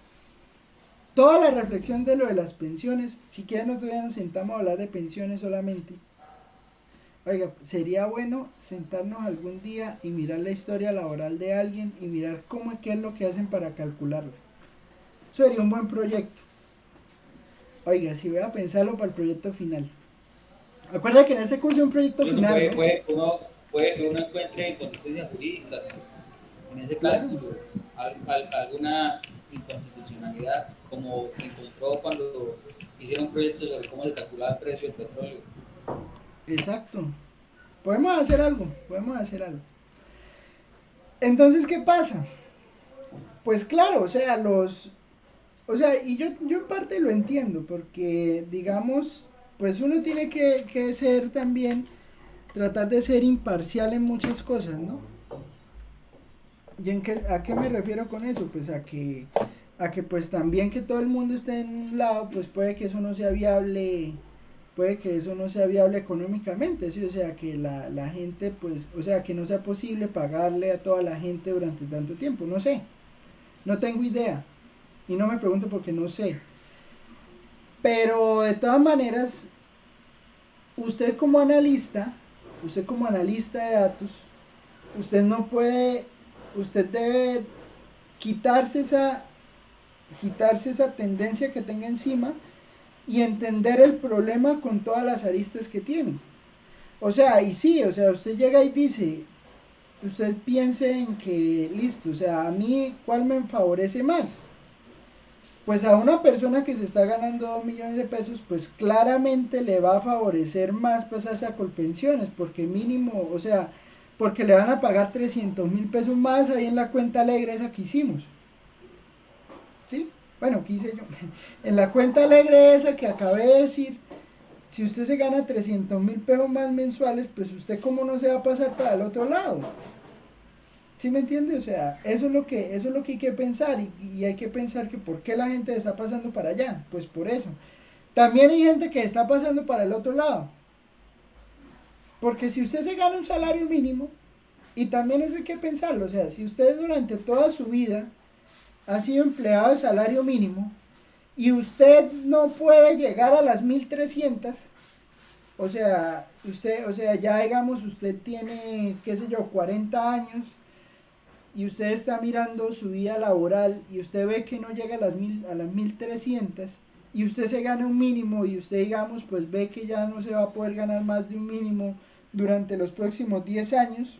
toda la reflexión de lo de las pensiones. Si quieren otro día nos sentamos a hablar de pensiones solamente. Oiga, sería bueno sentarnos algún día y mirar la historia laboral de alguien y mirar qué es lo que hacen para calcularla. Eso sería un buen proyecto. Oiga, si voy a pensarlo para el proyecto final. Acuerda que en este curso es un proyecto final. Puede que uno encuentre inconsistencias jurídicas en ese cálculo, alguna inconstitucionalidad, como se encontró cuando hicieron proyectos sobre cómo se calculaba el precio del petróleo. Exacto. Podemos hacer algo. Entonces, ¿qué pasa? Pues claro, y yo en parte lo entiendo, porque digamos, pues uno tiene que ser también, tratar de ser imparcial en muchas cosas, ¿no? ¿Y a qué me refiero con eso? Pues a que pues también que todo el mundo esté en un lado, pues puede que eso no sea viable económicamente, ¿sí? O sea, que la gente, pues, o sea, que no sea posible pagarle a toda la gente durante tanto tiempo, no sé, no tengo idea, y no me pregunto porque no sé, pero de todas maneras, usted como analista de datos, usted debe quitarse esa tendencia que tenga encima y entender el problema con todas las aristas que tiene. O sea, y sí, o sea, usted llega y dice, usted piense en que, listo, o sea, a mí, ¿cuál me favorece más? Pues a una persona que se está ganando 2 millones de pesos, pues claramente le va a favorecer más pasarse a colpensiones, porque mínimo, o sea, porque le van a pagar 300.000 pesos más ahí en la cuenta alegre esa que hicimos. ¿Sí? Bueno, ¿qué hice yo? En la cuenta alegre esa que acabé de decir, si usted se gana 300.000 pesos más mensuales, pues usted cómo no se va a pasar para el otro lado. ¿Sí me entiende? O sea, eso es lo que hay que pensar y hay que pensar que ¿por qué la gente está pasando para allá? Pues por eso. También hay gente que está pasando para el otro lado. Porque si usted se gana un salario mínimo, y también eso hay que pensarlo, o sea, si usted durante toda su vida ha sido empleado de salario mínimo y usted no puede llegar a las 1.300, o sea, ya digamos, usted tiene, qué sé yo, 40 años y usted está mirando su vida laboral y usted ve que no llega a las 1.300 y usted se gana un mínimo y usted, digamos, pues ve que ya no se va a poder ganar más de un mínimo durante los próximos 10 años,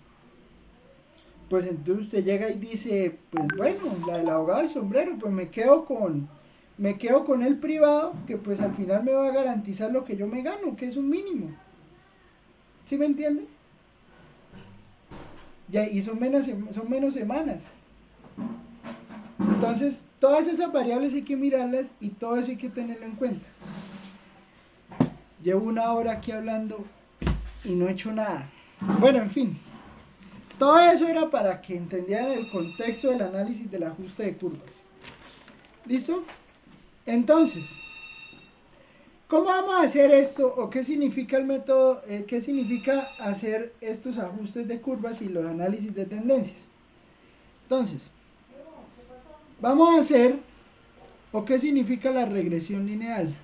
pues entonces usted llega y dice, pues bueno, la del abogado del sombrero, pues me quedo con el privado, que pues al final me va a garantizar lo que yo me gano, que es un mínimo. ¿Sí me entiende? Ya, y son menos semanas. Entonces, todas esas variables hay que mirarlas y todo eso hay que tenerlo en cuenta. Llevo 1 hora aquí hablando y no he hecho nada. Bueno, en fin. Todo eso era para que entendieran el contexto del análisis del ajuste de curvas. ¿Listo? Entonces, ¿cómo vamos a hacer esto? ¿O qué significa el método? ¿Qué significa hacer estos ajustes de curvas y los análisis de tendencias? Entonces, vamos a hacer, ¿o qué significa la regresión lineal?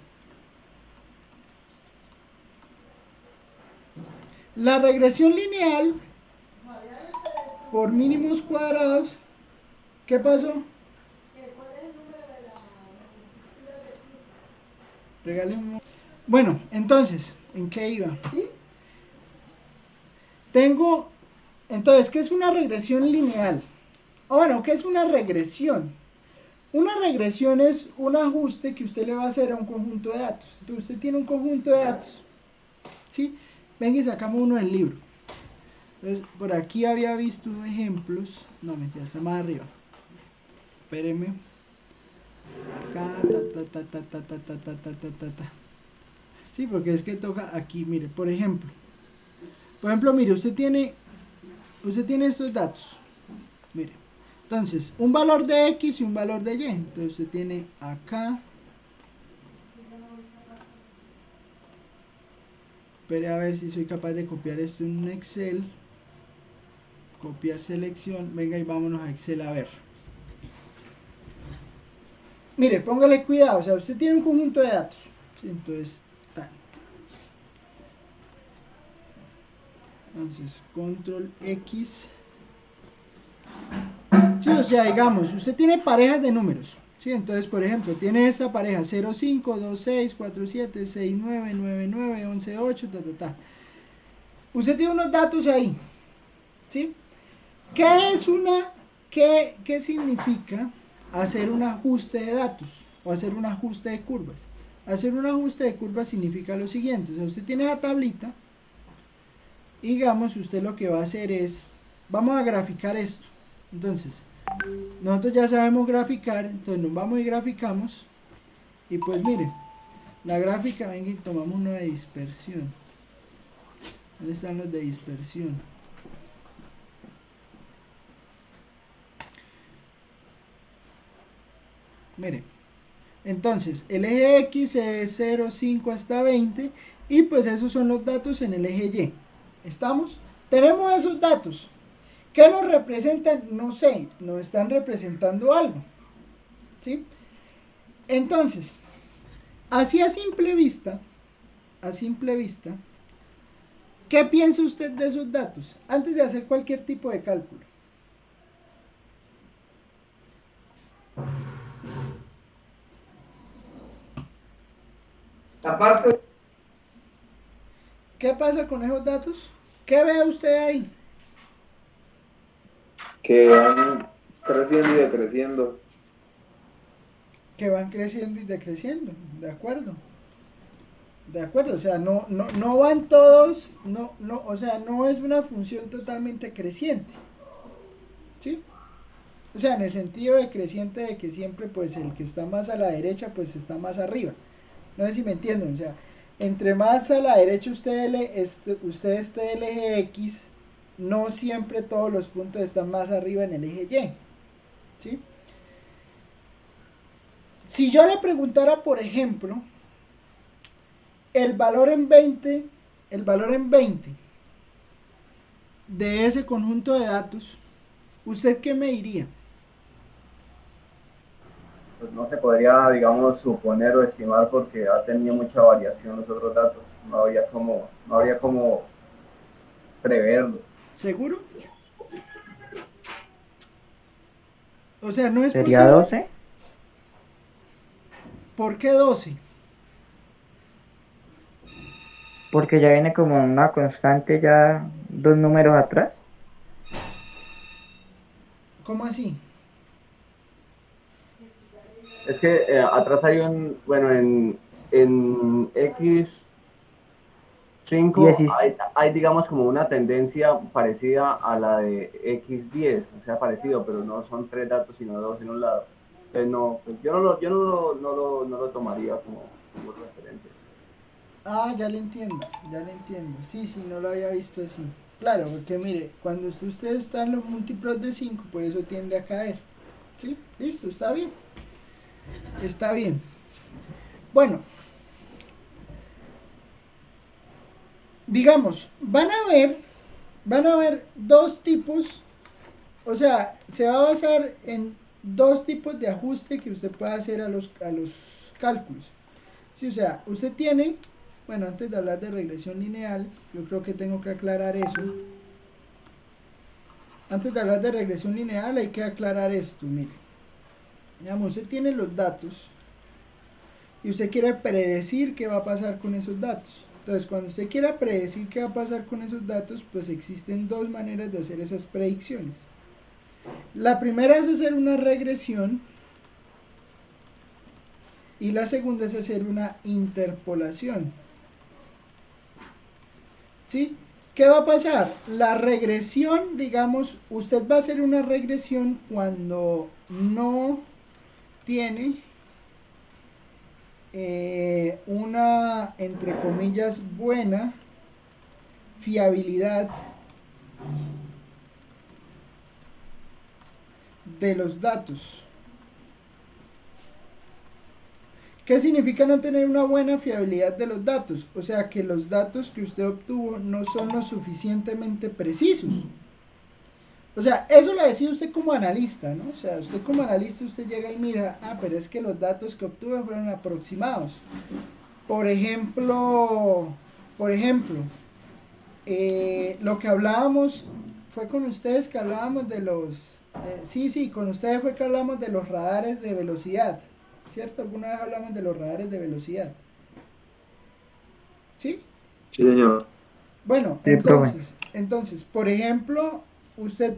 La regresión lineal por mínimos cuadrados, ¿qué pasó? Regáleme. Bueno, entonces, ¿en qué iba? ¿Sí? Entonces, ¿qué es una regresión lineal? Bueno, ¿qué es una regresión? Una regresión es un ajuste que usted le va a hacer a un conjunto de datos. Entonces, usted tiene un conjunto de datos, ¿sí? Venga y sacamos uno del libro. Entonces, por aquí había visto ejemplos. No, mentira, está más arriba. Espéreme. Acá, Sí, porque es que toca aquí, mire, por ejemplo, mire, usted tiene estos datos, mire, entonces, un valor de X y un valor de Y, entonces usted tiene acá, espere a ver si soy capaz de copiar esto en un Excel, copiar selección, venga y vámonos a Excel a ver. Mire, póngale cuidado, o sea, usted tiene un conjunto de datos, ¿sí? Entonces, control X, sí, o sea, digamos, usted tiene parejas de números, ¿sí? Entonces, por ejemplo, tiene esta pareja 0, 5, 2, 6, 4, 7, 6, 9, 9, 9, 11, 8, Usted tiene unos datos ahí, ¿sí? ¿Qué significa hacer un ajuste de datos o hacer un ajuste de curvas? Hacer un ajuste de curvas significa lo siguiente, o sea, usted tiene la tablita y digamos, usted lo que va a hacer es, vamos a graficar esto. Entonces, nosotros ya sabemos graficar, entonces nos vamos y graficamos y pues mire, la gráfica, venga y tomamos uno de dispersión. ¿Dónde están los de dispersión? Mire, entonces el eje X es 0, 5 hasta 20 y pues esos son los datos en el eje Y. ¿Estamos? Tenemos esos datos. ¿Qué nos representan? No sé, nos están representando algo, ¿sí? Entonces, así a simple vista, ¿qué piensa usted de esos datos antes de hacer cualquier tipo de cálculo? Aparte, ¿qué pasa con esos datos? ¿Qué ve usted ahí? que van creciendo y decreciendo. Que van creciendo y decreciendo, de acuerdo, o sea, no van todos, o sea, no es una función totalmente creciente, ¿sí? O sea, en el sentido de creciente de que siempre pues el que está más a la derecha pues está más arriba, no sé si me entienden, o sea, entre más a la derecha usted esté el eje X, no siempre todos los puntos están más arriba en el eje Y, ¿sí? Si yo le preguntara, por ejemplo, el valor en 20 de ese conjunto de datos, ¿usted qué me diría? Pues no se podría, digamos, suponer o estimar porque ha tenido mucha variación los otros datos. No habría como preverlo. ¿Seguro? O sea, no es ¿Sería posible. 12? ¿Por qué 12? Porque ya viene como una constante ya 2 números atrás. ¿Cómo así? Es que atrás hay un, bueno, en X5 hay, digamos, como una tendencia parecida a la de X10, o sea, parecido, pero no son 3 datos, sino 2 en un lado. Entonces, no, pues yo no lo tomaría como referencia. Ah, ya le entiendo, ya le entiendo. Sí, sí, no lo había visto así. Claro, porque mire, cuando usted está en los múltiplos de 5, pues eso tiende a caer. Sí, listo, está bien. Está bien. Bueno, digamos, van a ver dos tipos, o sea, se va a basar en dos tipos de ajuste que usted puede hacer a los cálculos. Sí, o sea, usted tiene, bueno, antes de hablar de regresión lineal, yo creo que tengo que aclarar eso. Antes de hablar de regresión lineal hay que aclarar esto, mire. Digamos, usted tiene los datos y usted quiere predecir qué va a pasar con esos datos. Entonces, cuando usted quiera predecir qué va a pasar con esos datos, pues existen dos maneras de hacer esas predicciones. La primera es hacer una regresión y la segunda es hacer una interpolación. ¿Sí? ¿Qué va a pasar? La regresión, digamos, usted va a hacer una regresión cuando no tiene una, entre comillas, buena fiabilidad de los datos. ¿Qué significa no tener una buena fiabilidad de los datos? O sea, que los datos que usted obtuvo no son lo suficientemente precisos. O sea, eso lo decía usted como analista, ¿no? O sea, usted como analista, usted llega y mira, pero es que los datos que obtuve fueron aproximados. Por ejemplo, lo que hablábamos, fue con ustedes que hablábamos de los, con ustedes fue que hablamos de los radares de velocidad, ¿cierto? Alguna vez hablamos de los radares de velocidad. ¿Sí? Sí, señor. Bueno, Sí, entonces, por ejemplo, usted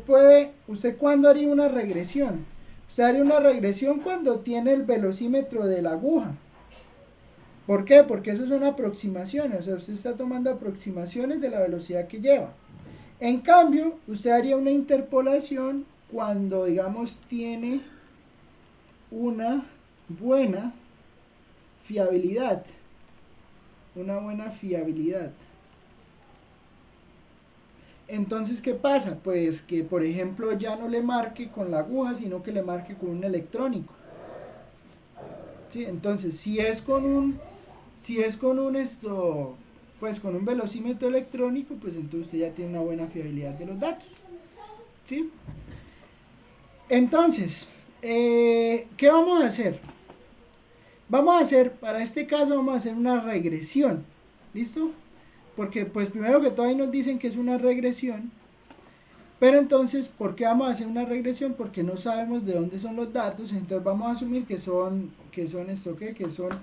¿cuándo haría una regresión? Usted haría una regresión cuando tiene el velocímetro de la aguja. ¿Por qué? Porque eso son aproximaciones, o sea, usted está tomando aproximaciones de la velocidad que lleva. En cambio, usted haría una interpolación cuando, digamos, tiene una buena fiabilidad. Una buena fiabilidad. Entonces, ¿qué pasa? Pues que, por ejemplo, ya no le marque con la aguja, sino que le marque con un electrónico. ¿Sí? Entonces, si es con un velocímetro electrónico, pues entonces usted ya tiene una buena fiabilidad de los datos. ¿Sí? Entonces, ¿qué vamos a hacer? Para este caso vamos a hacer una regresión. ¿Listo? Porque pues primero que todo ahí nos dicen que es una regresión. Pero entonces, ¿por qué vamos a hacer una regresión? Porque no sabemos de dónde son los datos, entonces vamos a asumir que son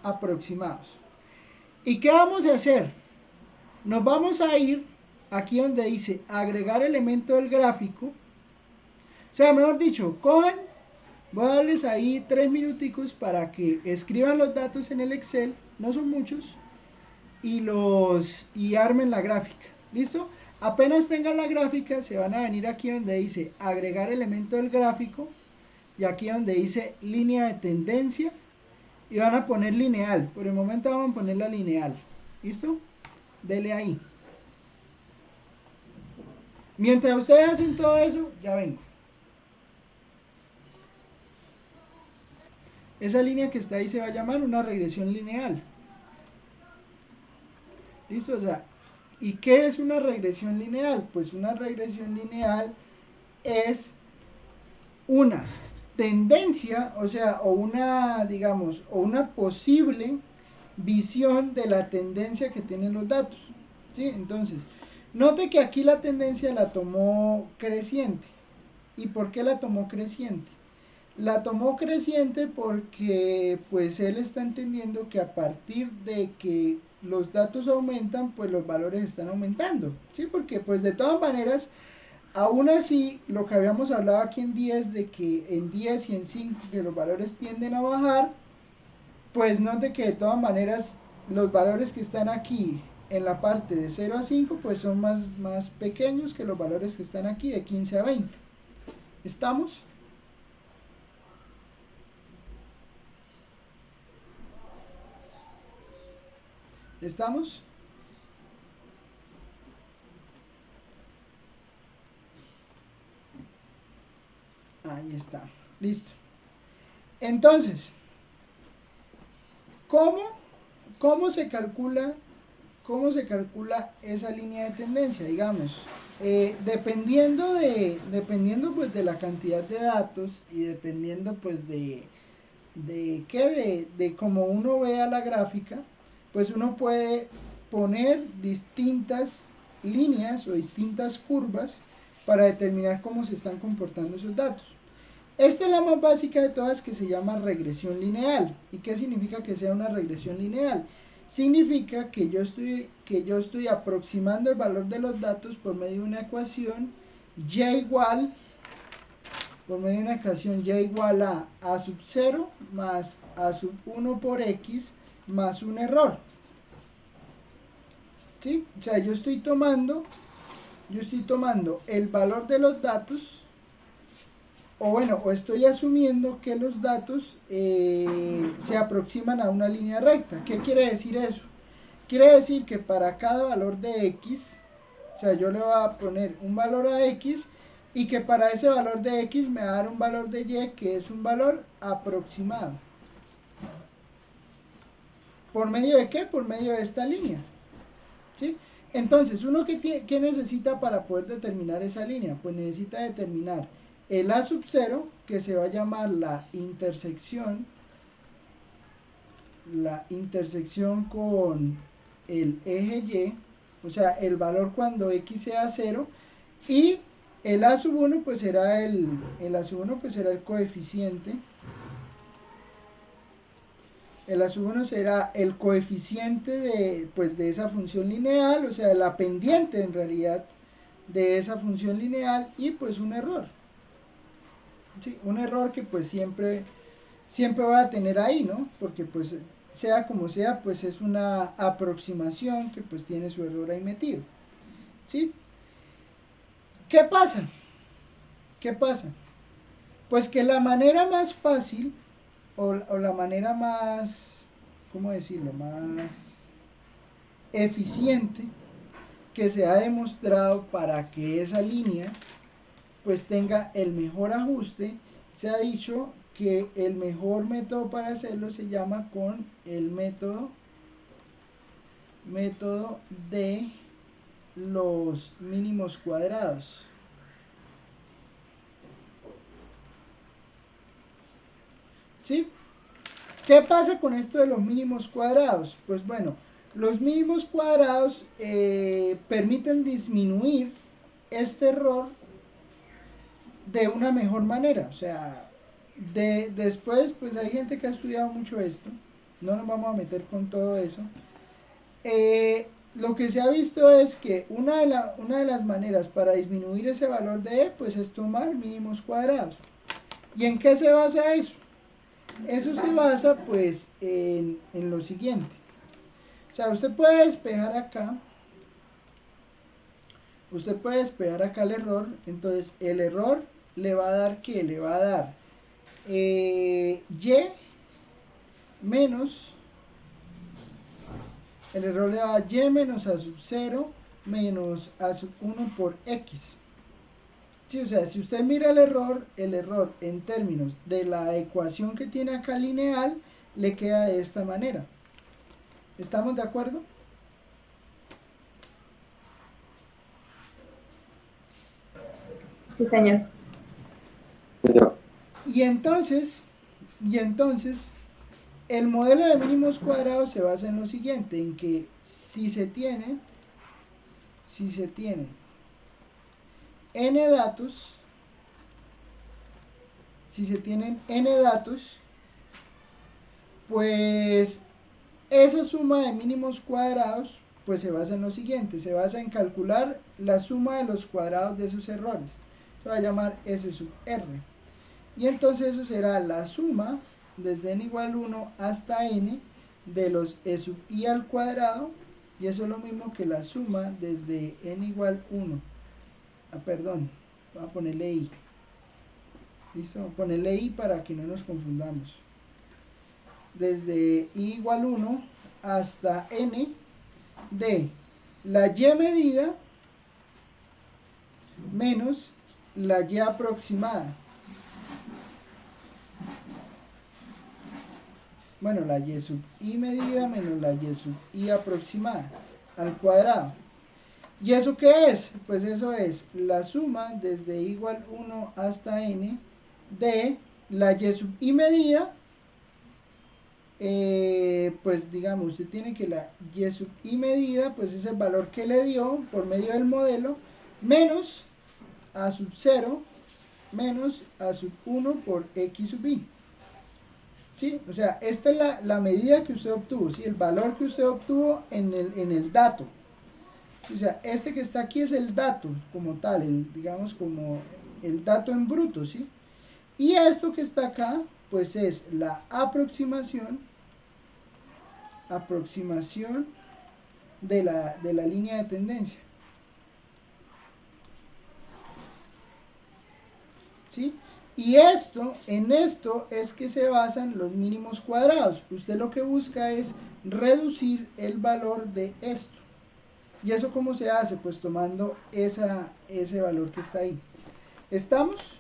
aproximados. ¿Y qué vamos a hacer? Nos vamos a ir aquí donde dice agregar elemento del gráfico. O sea, mejor dicho, voy a darles ahí 3 minuticos para que escriban los datos en el Excel, no son muchos, y armen la gráfica. ¿Listo? Apenas tengan la gráfica, se van a venir aquí donde dice agregar elemento del gráfico y aquí donde dice línea de tendencia y van a poner lineal. Por el momento vamos a poner la lineal. ¿Listo? Dele ahí. Mientras ustedes hacen todo eso, ya vengo. Esa línea que está ahí se va a llamar una regresión lineal. ¿Listo? O sea, ¿y qué es una regresión lineal? Pues una regresión lineal es una tendencia, o sea, o una posible visión de la tendencia que tienen los datos. ¿Sí? Entonces, note que aquí la tendencia la tomó creciente. ¿Y por qué la tomó creciente? La tomó creciente porque pues él está entendiendo que a partir de que los datos aumentan, pues los valores están aumentando, ¿sí? Porque pues de todas maneras Aún así, lo que habíamos hablado aquí en 10, de que en 10 y en 5 que los valores tienden a bajar, pues note que de todas maneras los valores que están aquí en la parte de 0 a 5 pues son más pequeños que los valores que están aquí de 15 a 20. ¿Estamos? ¿Estamos? Ahí está, listo. Entonces, ¿cómo se calcula esa línea de tendencia? Digamos, dependiendo pues de la cantidad de datos y dependiendo pues de cómo uno vea la gráfica, pues uno puede poner distintas líneas o distintas curvas para determinar cómo se están comportando esos datos. Esta es la más básica de todas, que se llama regresión lineal. ¿Y qué significa que sea una regresión lineal? Significa que yo estoy aproximando el valor de los datos por medio de una ecuación y igual a sub 0 más a sub 1 por x más un error. ¿Sí? O sea, yo estoy tomando el valor de los datos, o estoy asumiendo que los datos se aproximan a una línea recta. ¿Qué quiere decir eso? Quiere decir que para cada valor de x, o sea, yo le voy a poner un valor a x, y que para ese valor de x me va a dar un valor de y, que es un valor aproximado. ¿Por medio de qué? Por medio de esta línea. ¿Sí? Entonces, ¿uno qué necesita para poder determinar esa línea? Pues necesita determinar el a sub 0, que se va a llamar la intersección con el eje y, o sea, el valor cuando x sea 0, y el a sub 1 pues será el coeficiente. El a sub 1 será el coeficiente de esa función lineal, o sea, la pendiente en realidad de esa función lineal, y pues un error. ¿Sí? Un error que pues siempre va a tener ahí, ¿no? Porque pues sea como sea, pues es una aproximación que pues tiene su error ahí metido. ¿Sí? ¿Qué pasa? Pues que la manera más fácil o la manera más, ¿cómo decirlo?, más eficiente que se ha demostrado para que esa línea pues tenga el mejor ajuste, se ha dicho que el mejor método para hacerlo se llama con el método de los mínimos cuadrados. ¿Sí? ¿Qué pasa con esto de los mínimos cuadrados? Pues bueno, los mínimos cuadrados permiten disminuir este error de una mejor manera. O sea, después pues hay gente que ha estudiado mucho esto, no nos vamos a meter con todo eso. Lo que se ha visto es que una de las maneras para disminuir ese valor de e pues es tomar mínimos cuadrados. ¿Y en qué se basa eso? Eso se basa pues en lo siguiente. O sea, usted puede despejar acá el error. Entonces el error le va a dar ¿qué? Le va a dar y menos, el error le va a dar y menos a sub 0 menos a sub 1 por x. Sí, o sea, si usted mira el error en términos de la ecuación que tiene acá lineal, le queda de esta manera. ¿Estamos de acuerdo? Sí, señor. Y entonces, el modelo de mínimos cuadrados se basa en lo siguiente, en que si se tienen n datos, pues esa suma de mínimos cuadrados pues se basa en lo siguiente, se basa en calcular la suma de los cuadrados de esos errores. Se va a llamar S sub R. Y entonces eso será la suma desde n igual 1 hasta n de los e sub I al cuadrado, y eso es lo mismo que la suma desde n igual 1. Perdón, voy a ponerle I. ¿Listo? Ponerle I para que no nos confundamos. Desde I igual 1 hasta n de la y medida menos la y aproximada. Bueno, la y sub I medida menos la y sub I aproximada al cuadrado. ¿Y eso qué es? Pues eso es la suma desde I igual 1 hasta n de la y sub I medida. Pues digamos, usted tiene que la y sub I medida, pues es el valor que le dio por medio del modelo, menos a sub 0 menos a sub 1 por x sub I. ¿Sí? O sea, esta es la medida que usted obtuvo, ¿sí? El valor que usted obtuvo en el dato. O sea, este que está aquí es el dato como tal, digamos como el dato en bruto, ¿sí? Y esto que está acá, pues es la aproximación de la línea de tendencia. ¿Sí? Y en esto es que se basan los mínimos cuadrados. Usted lo que busca es reducir el valor de esto. ¿Y eso cómo se hace? Pues tomando ese valor que está ahí. ¿Estamos?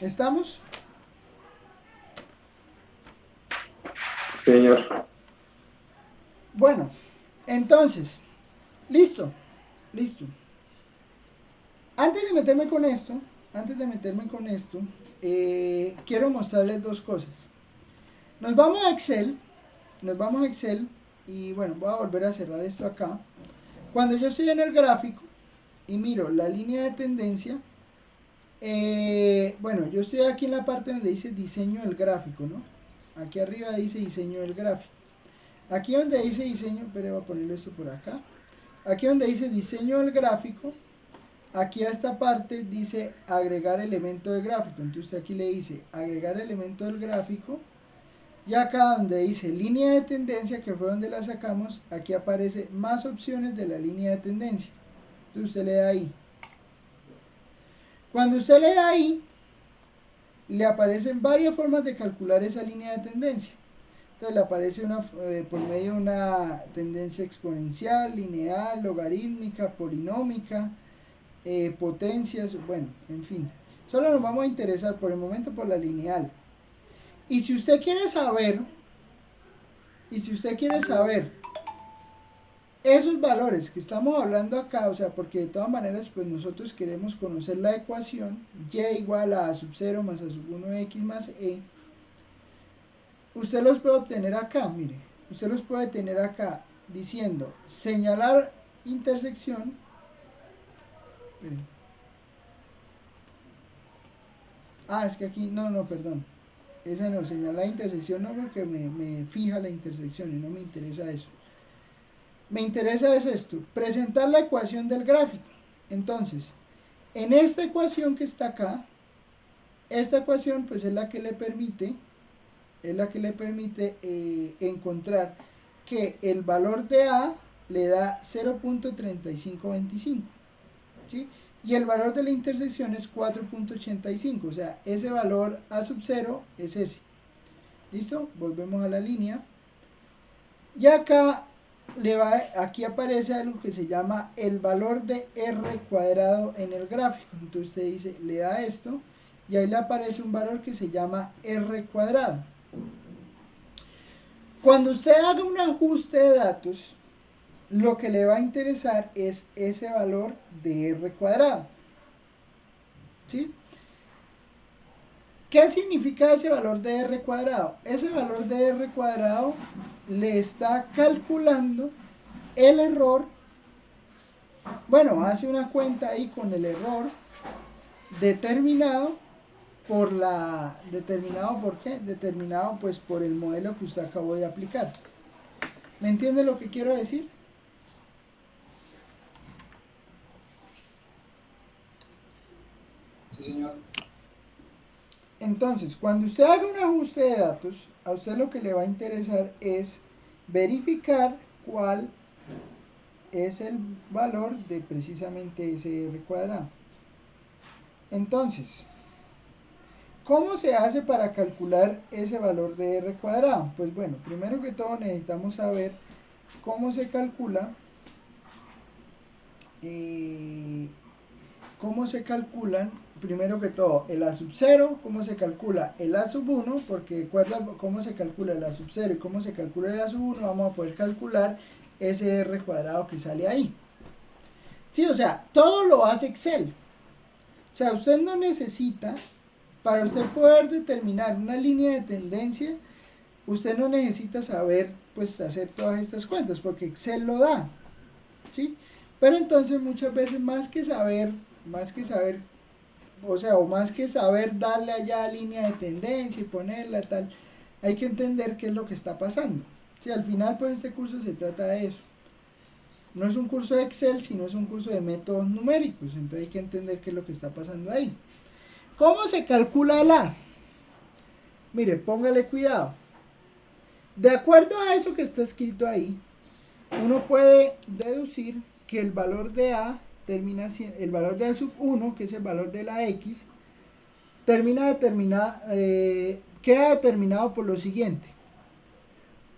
¿Estamos? Señor. Bueno, entonces, listo. Antes de meterme con esto, quiero mostrarles dos cosas. Nos vamos a Excel y bueno, voy a volver a cerrar esto acá. Cuando yo estoy en el gráfico y miro la línea de tendencia, bueno, yo estoy aquí en la parte donde dice diseño del gráfico, ¿no? Aquí arriba dice diseño del gráfico. Aquí donde dice diseño, pero voy a ponerlo esto por acá. Aquí donde dice diseño del gráfico, aquí a esta parte dice agregar elemento del gráfico. Entonces usted aquí le dice agregar elemento del gráfico. Y acá donde dice línea de tendencia, que fue donde la sacamos, aquí aparece más opciones de la línea de tendencia. Entonces usted le da ahí. Cuando usted le da ahí, le aparecen varias formas de calcular esa línea de tendencia. Entonces le aparece por medio de una tendencia exponencial, lineal, logarítmica, polinómica, potencias, bueno, en fin. Solo nos vamos a interesar por el momento por la lineal. Y si usted quiere saber esos valores que estamos hablando acá, o sea, porque de todas maneras, pues nosotros queremos conocer la ecuación y igual a sub 0 más a sub 1x más e. Usted los puede obtener acá, mire. Usted los puede tener acá diciendo señalar intersección. Es que aquí, perdón. Esa no, señalar intersección no, porque me fija la intersección y no me interesa eso. Me interesa es esto, presentar la ecuación del gráfico. Entonces, en esta ecuación que está acá, esta ecuación pues es la que le permite encontrar que el valor de A le da 0.3525, ¿sí? Y el valor de la intersección es 4.85, o sea, ese valor A sub 0 es ese. ¿Listo? Volvemos a la línea. Y acá aquí aparece algo que se llama el valor de R cuadrado en el gráfico. Entonces usted dice, le da esto, y ahí le aparece un valor que se llama R cuadrado. Cuando usted haga un ajuste de datos, lo que le va a interesar es ese valor de R cuadrado. ¿Sí? ¿Qué significa ese valor de R cuadrado? Ese valor de R cuadrado le está calculando el error. Bueno, hace una cuenta ahí con el error determinado por la determinado por qué, determinado pues por el modelo que usted acabó de aplicar. ¿Me entiende lo que quiero decir? Sí, señor. Entonces, cuando usted haga un ajuste de datos, a usted lo que le va a interesar es verificar cuál es el valor de precisamente ese R cuadrado. Entonces, ¿cómo se hace para calcular ese valor de R cuadrado? Pues bueno, primero que todo necesitamos saber cómo se calcula cómo se calculan, primero que todo, el A sub 0, cómo se calcula el A sub 1, porque recuerda cómo se calcula el A sub 0 y cómo se calcula el A sub 1, vamos a poder calcular ese R cuadrado que sale ahí. Sí, o sea, todo lo hace Excel. O sea, usted no necesita, para usted poder determinar una línea de tendencia, usted no necesita saber, pues, hacer todas estas cuentas, porque Excel lo da, ¿sí? Pero entonces muchas veces más que saber, o sea, o más que saber darle allá línea de tendencia y ponerla tal, hay que entender qué es lo que está pasando. Sí, al final pues este curso se trata de eso. No es un curso de Excel, sino es un curso de métodos numéricos, entonces hay que entender qué es lo que está pasando ahí. ¿Cómo se calcula el A? Mire, póngale cuidado. De acuerdo a eso que está escrito ahí, uno puede deducir que el valor de A termina siendo, el valor de A sub 1, que es el valor de la X, queda determinado por lo siguiente.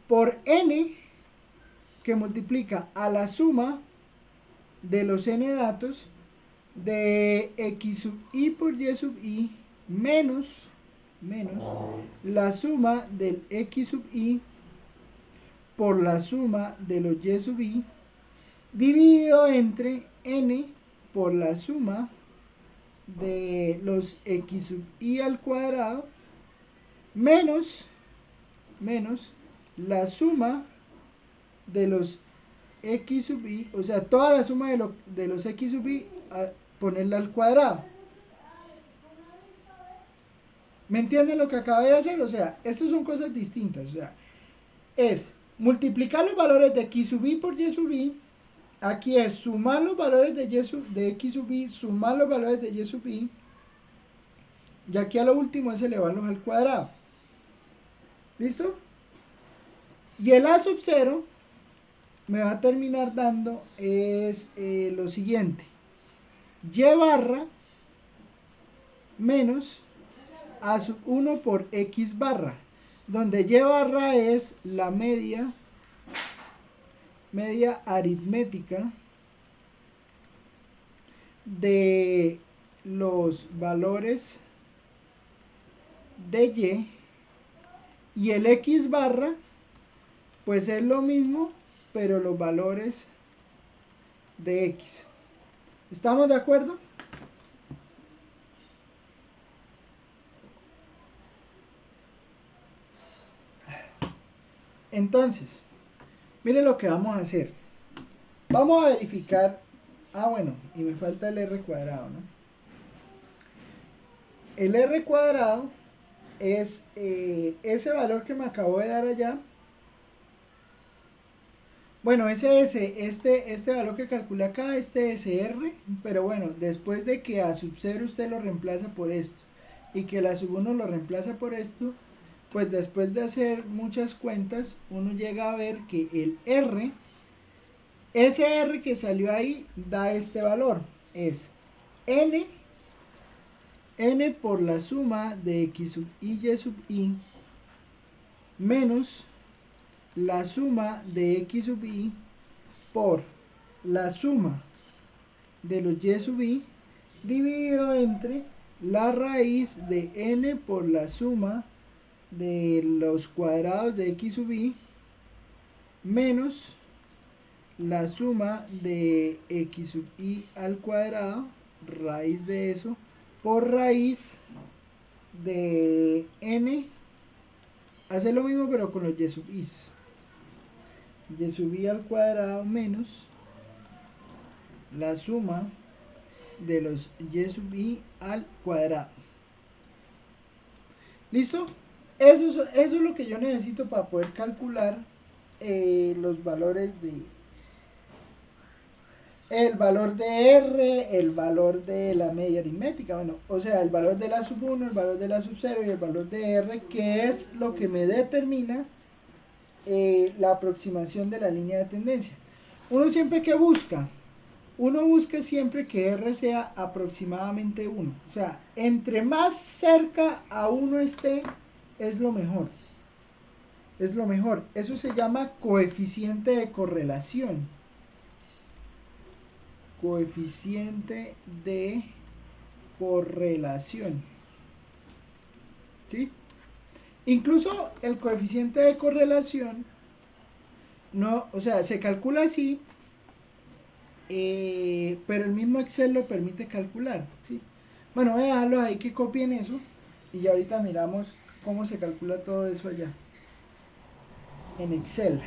Por N, que multiplica a la suma de los N datos de X sub I por Y sub I menos la suma del X sub I por la suma de los Y sub I dividido entre N por la suma de los X sub I al cuadrado menos la suma de los X sub I, o sea, toda la suma de los X sub I, ponerla al cuadrado. ¿Me entienden lo que acabé de hacer? O sea, estas son cosas distintas. O sea, es multiplicar los valores de X sub I por Y sub I. Aquí es sumar los valores de X sub I, sumar los valores de Y sub I. Y aquí a lo último es elevarlos al cuadrado. ¿Listo? Y el A sub 0 me va a terminar dando es lo siguiente. Y barra menos A sub 1 por X barra, donde Y barra es la media aritmética de los valores de y el X barra pues es lo mismo, pero los valores de X. ¿Estamos de acuerdo? Entonces, mire lo que vamos a hacer. Vamos a verificar. Bueno, y me falta el R cuadrado, ¿no? El R cuadrado es ese valor que me acabo de dar allá. Bueno, este valor que calcula acá, este es R, pero bueno, después de que a sub 0 usted lo reemplaza por esto y que la sub 1 lo reemplaza por esto, pues después de hacer muchas cuentas, uno llega a ver que el R, ese R que salió ahí, da este valor, es N por la suma de X sub I, Y sub I, menos la suma de X sub I por la suma de los Y sub I, dividido entre la raíz de N por la suma de los cuadrados de X sub I menos la suma de X sub I al cuadrado, raíz de eso, por raíz de N, hace lo mismo pero con los Y sub I. Y sub I al cuadrado menos la suma de los Y sub I al cuadrado. ¿Listo? Eso es lo que yo necesito para poder calcular los valores el valor de R, el valor de la media aritmética, bueno, o sea, el valor de la sub 1, el valor de la sub 0 y el valor de R, que es lo que me determina la aproximación de la línea de tendencia. Uno siempre que busca, uno busca siempre que R sea aproximadamente 1, o sea, entre más cerca a 1 esté, es lo mejor. Es lo mejor. Eso se llama coeficiente de correlación. Coeficiente de correlación. ¿Sí? Incluso el coeficiente de correlación no, o sea, se calcula así, pero el mismo Excel lo permite calcular, ¿sí? Bueno, voy a dejarlo ahí que copien eso y ya ahorita miramos cómo se calcula todo eso allá en Excel.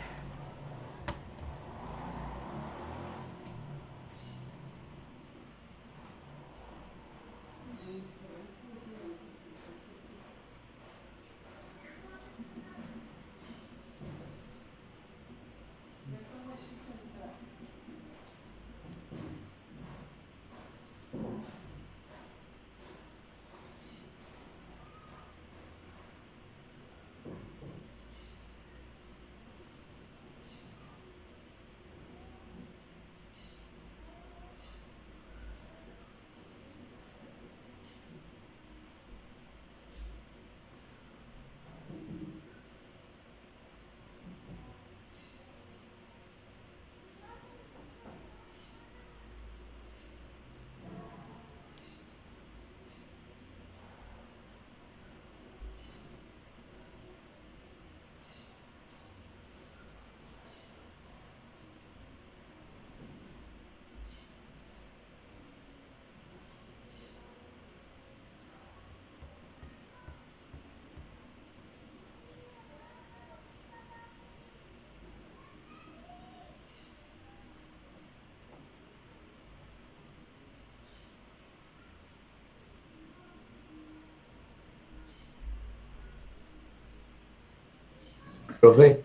Profe,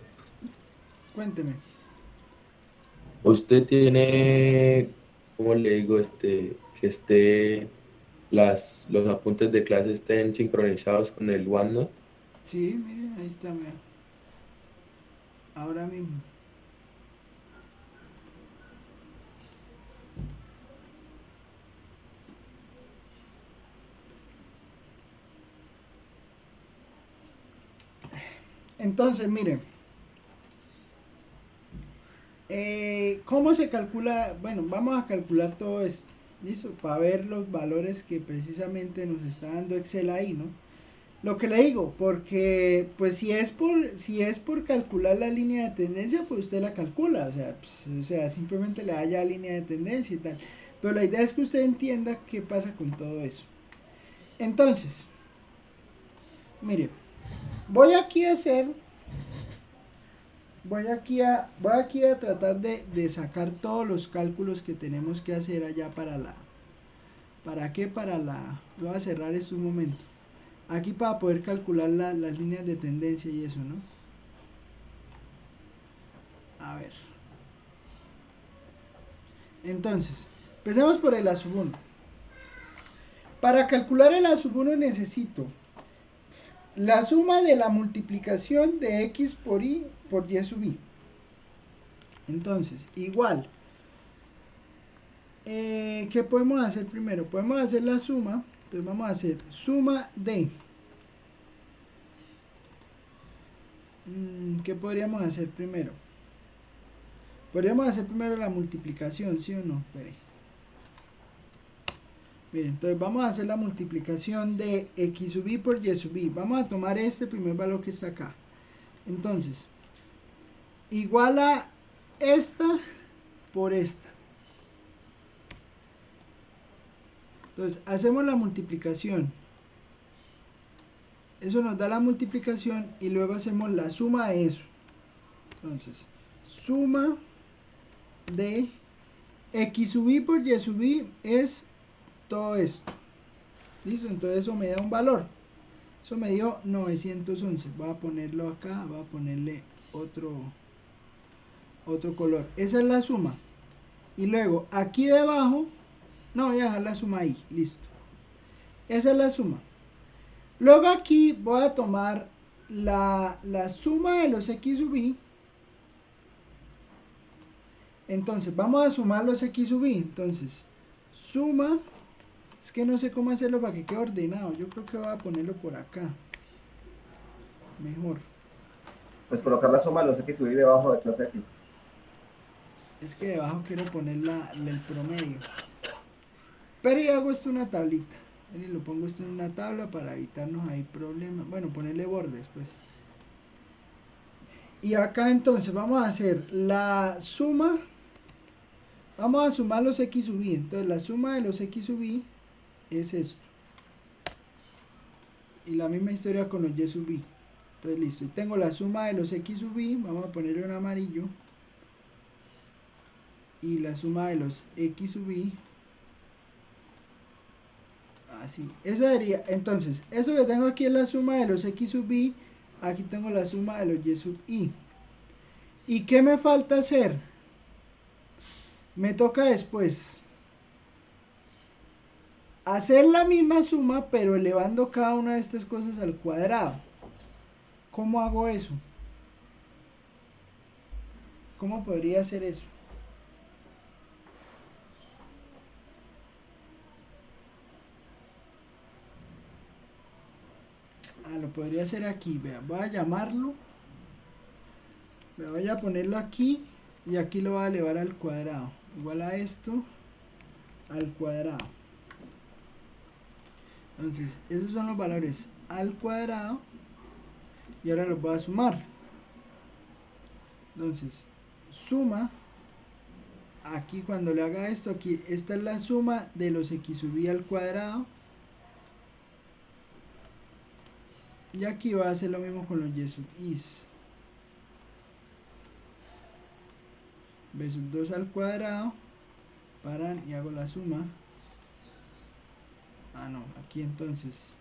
Cuénteme. usted tiene, ¿cómo le digo? Que los apuntes de clase estén sincronizados con el OneNote. Sí, mire, ahí está, mira. Ahora mismo. Entonces, mire, ¿cómo se calcula? Bueno, vamos a calcular todo esto, ¿listo? Para ver los valores que precisamente nos está dando Excel ahí, ¿no? Lo que le digo, porque pues si es por calcular la línea de tendencia, pues usted la calcula, o sea, simplemente le da ya línea de tendencia y tal. Pero la idea es que usted entienda qué pasa con todo eso. Entonces, mire, voy aquí a tratar de sacar todos los cálculos que tenemos que hacer allá voy a cerrar esto un momento. Aquí para poder calcular las líneas de tendencia y eso, ¿no? A ver. Entonces, empecemos por el A sub 1. Para calcular el A sub 1 necesito la suma de la multiplicación de X por Y por Y sub I. Entonces, igual. ¿Qué podemos hacer primero? Podemos hacer la suma. Entonces vamos a hacer suma de... ¿Qué podríamos hacer primero? Podríamos hacer primero la multiplicación, ¿sí o no? Espere. Miren, entonces vamos a hacer la multiplicación de X sub I por Y sub I. Vamos a tomar este primer valor que está acá. Entonces, igual a esta por esta. Entonces, hacemos la multiplicación. Eso nos da la multiplicación y luego hacemos la suma de eso. Entonces, suma de X sub I por Y sub I es todo esto. ¿Listo? Entonces eso me da un valor. Eso me dio 911. Voy a ponerlo acá, voy a ponerle otro color. Esa es la suma. Y luego aquí debajo, no, voy a dejar la suma ahí, listo. Esa es la suma. Luego aquí voy a tomar la suma de los x sub i. Entonces vamos a sumar los x sub i. Entonces suma, es que no sé cómo hacerlo para que quede ordenado. Yo creo que voy a ponerlo por acá, mejor. Pues colocar la suma de los x sub i debajo de los x. Es que debajo quiero poner el promedio. Pero yo hago esto una tablita. Y lo pongo esto en una tabla para evitarnos ahí problemas. Bueno, ponerle bordes pues. Y acá entonces vamos a hacer la suma. Vamos a sumar los x sub i. Entonces la suma de los x sub i es esto. Y la misma historia con los y sub i. Entonces listo. Y tengo la suma de los x sub i. Vamos a ponerle en amarillo. Y la suma de los x sub i. Así. Esa sería. Entonces, eso que tengo aquí es la suma de los x sub i. Aquí tengo la suma de los y sub i. ¿Y qué me falta hacer? Me toca después hacer la misma suma, pero elevando cada una de estas cosas al cuadrado. ¿Cómo hago eso? ¿Cómo podría hacer eso? Lo podría hacer aquí, vea, voy a llamarlo, me voy a ponerlo aquí y aquí lo voy a elevar al cuadrado, igual a esto al cuadrado. Entonces esos son los valores al cuadrado y ahora los voy a sumar. Entonces suma, aquí cuando le haga esto, aquí esta es la suma de los x sub i al cuadrado. Y aquí va a hacer lo mismo con los y sub i. B sub 2 al cuadrado. Paran y hago la suma. No, aquí entonces.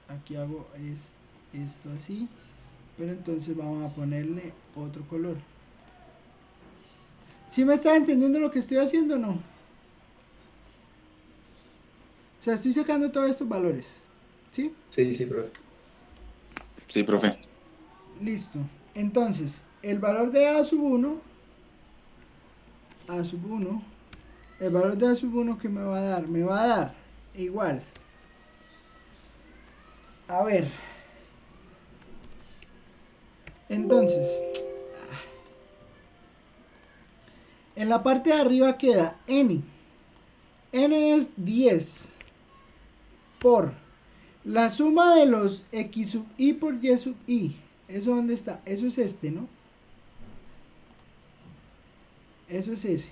Aquí hago esto así. Pero entonces vamos a ponerle otro color. ¿Sí me está entendiendo lo que estoy haciendo o no? O sea, estoy sacando todos estos valores. ¿Sí? Sí, profe. Sí, profe. Listo. Entonces, el valor de A sub 1, el valor de A sub 1 que me va a dar, igual. A ver. Entonces, en la parte de arriba queda n. N es 10 por la suma de los x sub i por y sub i. ¿Eso dónde está? Eso es este, ¿no? Eso es ese.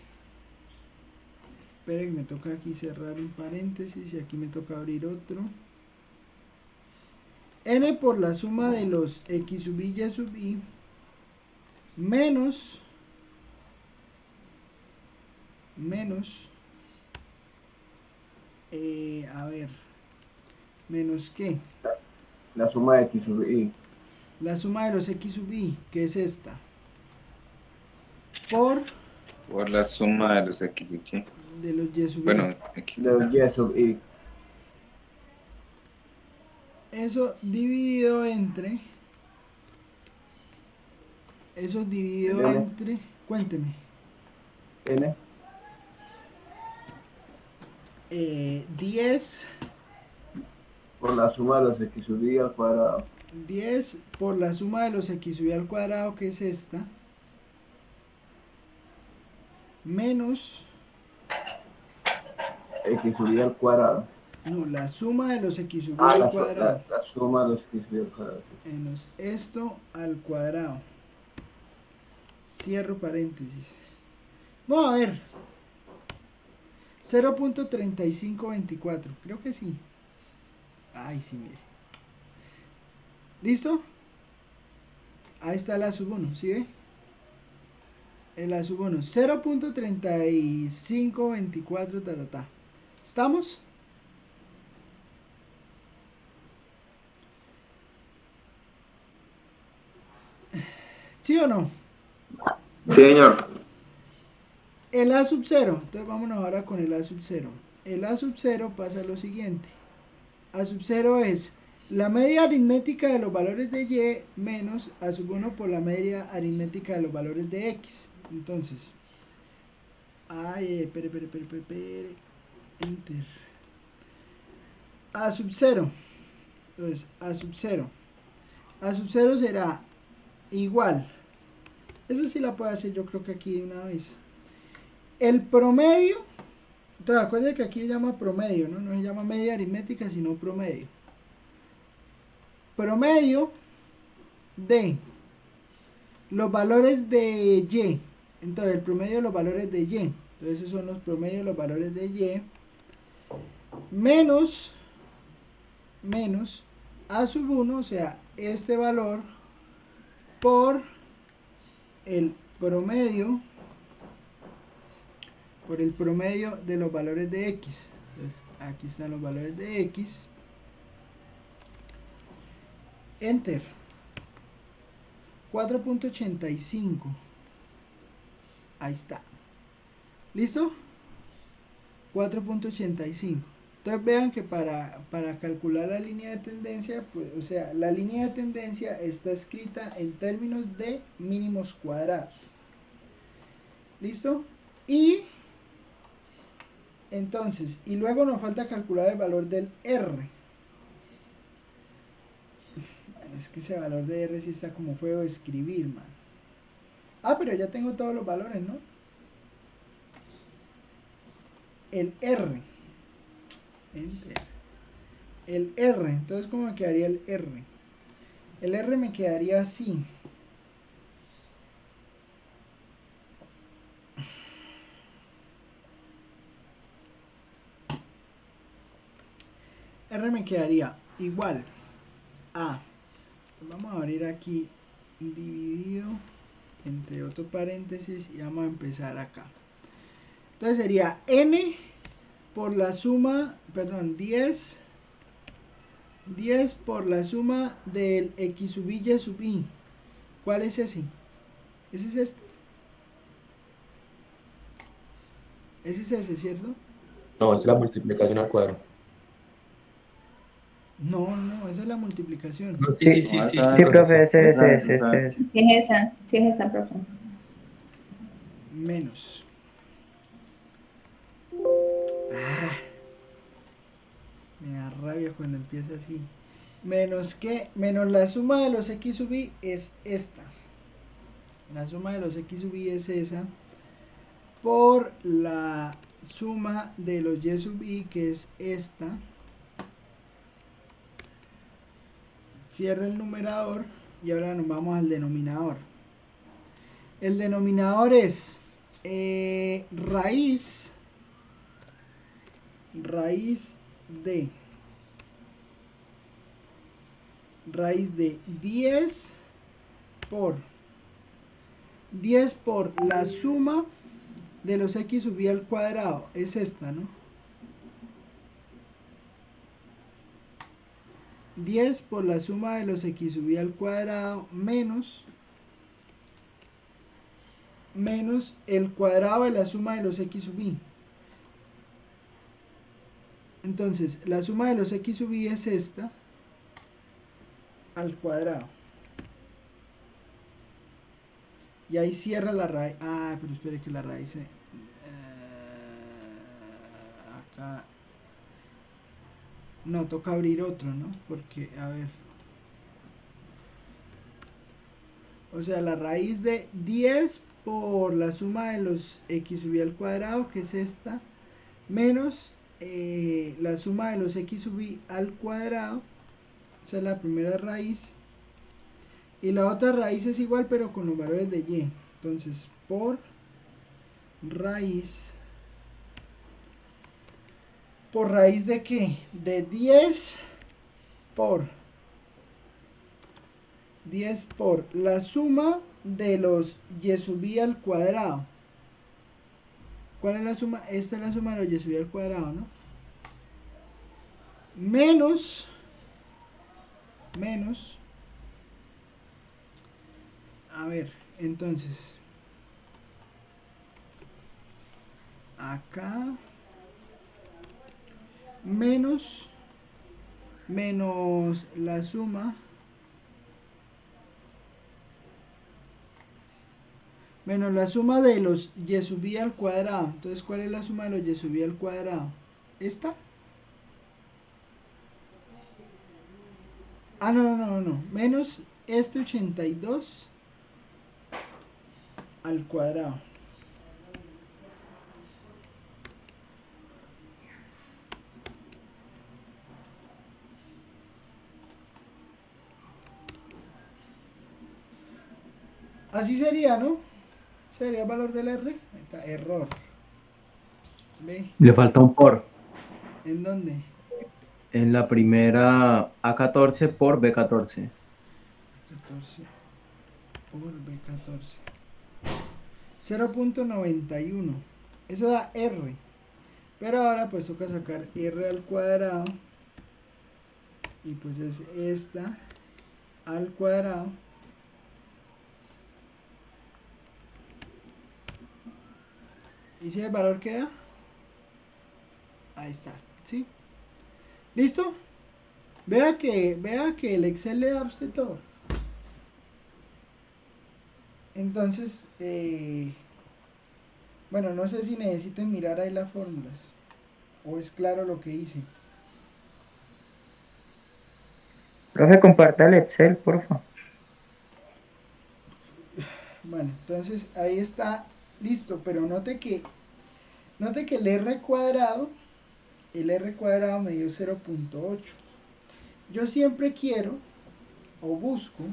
Esperen que me toca aquí cerrar un paréntesis y aquí me toca abrir otro. N por la suma de los x sub i y sub i menos a ver, menos qué, la suma de x sub i, la suma de los x sub i, que es esta, por la suma de los x sub i. De los y sub i. Bueno, x de los y sub i. Eso dividido entre. Cuénteme. N. 10 por la suma de los x sub i al cuadrado. 10 por la suma de los x sub i al cuadrado, que es esta, menos x sub i al cuadrado. No, la suma de los x sub i al cuadrado. La suma de los x sub i al cuadrado. Sí. Menos esto al cuadrado. Cierro paréntesis. Vamos a ver. 0.3524. Creo que sí. Ay, sí, mire. ¿Listo? Ahí está la sub 1, ¿sí ve? La sub 1. 0.3524, ¿Estamos? ¿Sí o no? Sí, señor. El A sub 0, entonces vámonos ahora con el A sub 0. El A sub 0 pasa lo siguiente. A sub 0 es la media aritmética de los valores de Y menos A sub 1 por la media aritmética de los valores de X. Entonces, espere, enter. A sub 0. Entonces, A sub 0. A sub 0 será igual. Eso sí la puedo hacer yo creo que aquí de una vez. El promedio, entonces acuérdense que aquí se llama promedio, ¿no? No se llama media aritmética, sino promedio. Promedio de los valores de Y. Entonces el promedio de los valores de Y. Entonces esos son los promedios de los valores de Y. Menos A sub 1, o sea, este valor por el promedio de los valores de X. Entonces aquí están los valores de X. Enter. 4.85. Ahí está. ¿Listo? 4.85. Entonces vean que para calcular la línea de tendencia, pues, o sea, la línea de tendencia está escrita en términos de mínimos cuadrados. ¿Listo? Y entonces, y luego nos falta calcular el valor del R. Bueno, es que ese valor de R sí está como feo de escribir, man. Ah, pero ya tengo todos los valores, ¿no? El R. Enter. El R. Entonces, ¿cómo me quedaría el R? El R me quedaría así. R me quedaría igual a, vamos a abrir aquí dividido entre otro paréntesis y vamos a empezar acá. Entonces sería n por la suma, perdón, 10 por la suma del x sub i y sub i. ¿Cuál es ese? ¿Ese es este? Ese es ese, ¿cierto? No, es la multiplicación al cuadrado. No, esa es la multiplicación. No, sí, profe, ese. Sí es esa, profe. Menos. Me da rabia cuando empieza así. Menos que, menos la suma de los x sub i es esta. La suma de los x sub i es esa. Por la suma de los y sub i, que es esta. Cierra el numerador y ahora nos vamos al denominador. El denominador es raíz de 10 por la suma de los x sub i al cuadrado. Es esta, ¿no? 10 por la suma de los x sub i al cuadrado menos el cuadrado de la suma de los x sub i. Entonces, la suma de los x sub i es esta al cuadrado. Y ahí cierra la raíz. Ah, pero espere que la raíz acá. No, toca abrir otro, ¿no? Porque, a ver. O sea, la raíz de 10 por la suma de los x sub i al cuadrado, que es esta, menos la suma de los x sub i al cuadrado. Esa es la primera raíz. Y la otra raíz es igual, pero con los valores de y. Entonces, por raíz. ¿Por raíz de qué? De 10 por la suma de los y sub i al cuadrado. ¿Cuál es la suma? Esta es la suma de los y sub i al cuadrado, ¿no? Menos A ver, entonces. Acá. Menos la suma. Menos la suma de los y sub i al cuadrado. Entonces, ¿cuál es la suma de los y sub i al cuadrado? ¿Esta? Ah, no. Menos este 82 al cuadrado. Así sería, ¿no? Sería el valor del R. Ahí está, error. ¿Ve? Le falta un por. ¿En dónde? En la primera A14 por B14. 14 por B14. 0.91. Eso da R. Pero ahora pues toca sacar R al cuadrado. Y pues es esta al cuadrado. ¿Y si el valor queda? Ahí está, ¿sí? ¿Listo? Vea que el Excel le da a usted todo. Entonces, bueno, no sé si necesiten mirar ahí las fórmulas. O es claro lo que hice. Profe, comparta el Excel, porfa. Bueno, entonces ahí está listo, pero note que el R cuadrado me dio 0.8. Yo siempre quiero o busco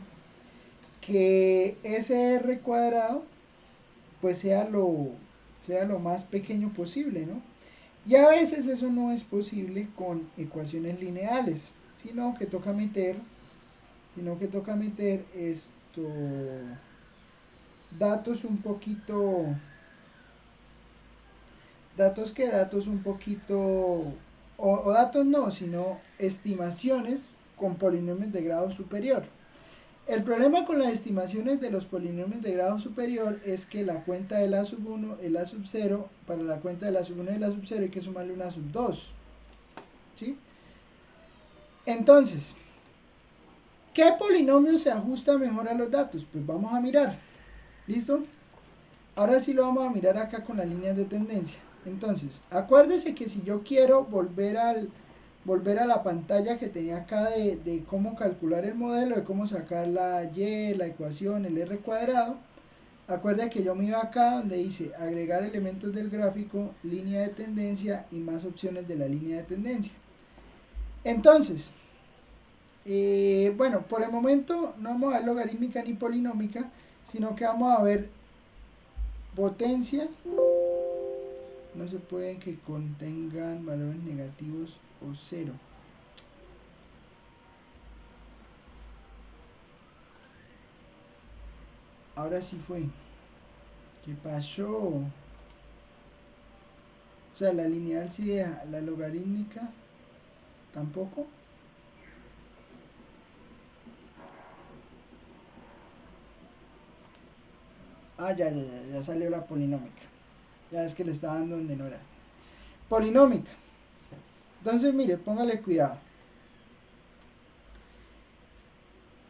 que ese R cuadrado pues sea lo más pequeño posible, ¿no? Y a veces eso no es posible con ecuaciones lineales, sino que toca meter esto datos un poquito o datos no, sino estimaciones con polinomios de grado superior. El problema con las estimaciones de los polinomios de grado superior es que la cuenta de la sub 1 es la sub 0, para la cuenta de la sub 1 y la sub 0 hay que sumarle una sub 2, ¿sí? Entonces, ¿qué polinomio se ajusta mejor a los datos? Pues vamos a mirar, ¿listo? Ahora sí lo vamos a mirar acá con las líneas de tendencia. Entonces, acuérdese que si yo quiero volver a la pantalla que tenía acá de cómo calcular el modelo, de cómo sacar la y, la ecuación, el r cuadrado, acuérdate que yo me iba acá donde dice agregar elementos del gráfico, línea de tendencia y más opciones de la línea de tendencia. Entonces, bueno, por el momento no vamos a ver logarítmica ni polinómica, sino que vamos a ver potencia. No se pueden que contengan valores negativos o cero. Ahora sí fue. ¿Qué pasó? O sea, la lineal sí deja, la logarítmica tampoco. Ah, ya salió la polinómica. Ya es que le estaba dando donde no era. Polinómica. Entonces, mire, póngale cuidado.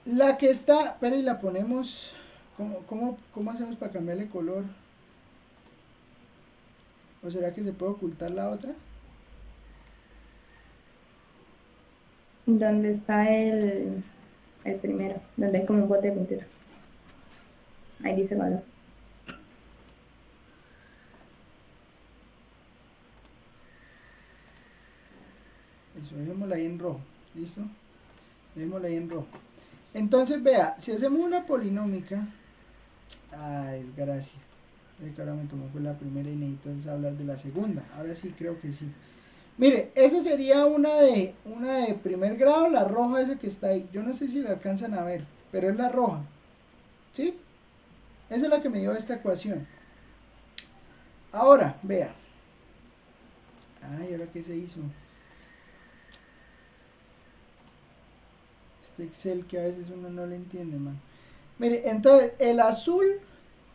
La que está, pero y la ponemos, ¿cómo hacemos para cambiarle color? ¿O será que se puede ocultar la otra? ¿Dónde está el primero? Donde hay como un bote de pintura. Ahí dice valor. Eso, dejémosla ahí en rojo. ¿Listo? Dejémosla ahí en rojo. Entonces, vea, si hacemos una polinómica. Ah, desgracia. Que ahora me tomó con la primera y necesito hablar de la segunda. Ahora sí, creo que sí. Mire, esa sería una de primer grado, la roja esa que está ahí. Yo no sé si la alcanzan a ver, pero es la roja. ¿Sí? Esa es la que me dio esta ecuación. Ahora, vea. Ay, ¿ahora qué se hizo? Este Excel que a veces uno no le entiende, man. Mire, entonces el azul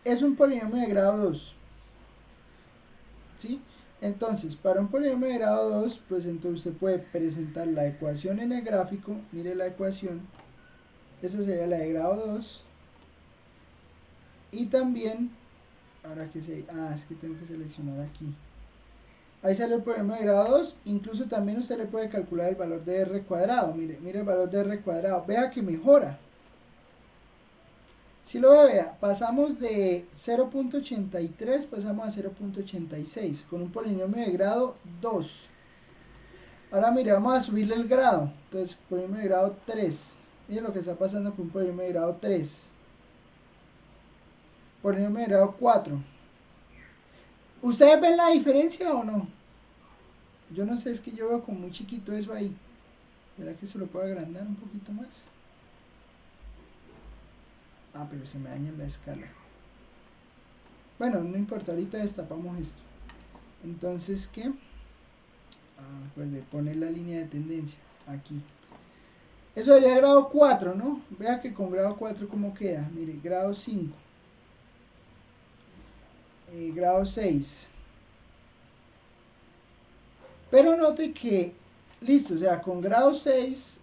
es un polinomio de grado 2. ¿Sí? Entonces, para un polinomio de grado 2, pues entonces usted puede presentar la ecuación en el gráfico. Mire la ecuación. Esa sería la de grado 2. Y también, ahora que se... es que tengo que seleccionar aquí. Ahí sale el polinomio de grado 2. Incluso también usted le puede calcular el valor de r cuadrado. Mire el valor de r cuadrado. Vea que mejora. Si lo vea, pasamos de 0.83, pasamos a 0.86 con un polinomio de grado 2. Ahora mire, vamos a subirle el grado. Entonces, polinomio de grado 3. Mire lo que está pasando con un polinomio de grado 3. Polinomio de grado 4. ¿Ustedes ven la diferencia o no? Yo no sé, es que yo veo como muy chiquito eso ahí. ¿Será que se lo puedo agrandar un poquito más? Pero se me daña la escala. Bueno, no importa, ahorita destapamos esto. Entonces, ¿qué? Recuerde, poner la línea de tendencia aquí. Eso sería grado 4, ¿no? Vea que con grado 4 ¿cómo queda? Mire, grado 5. Grado 6. Pero note que, listo, o sea, con grado 6,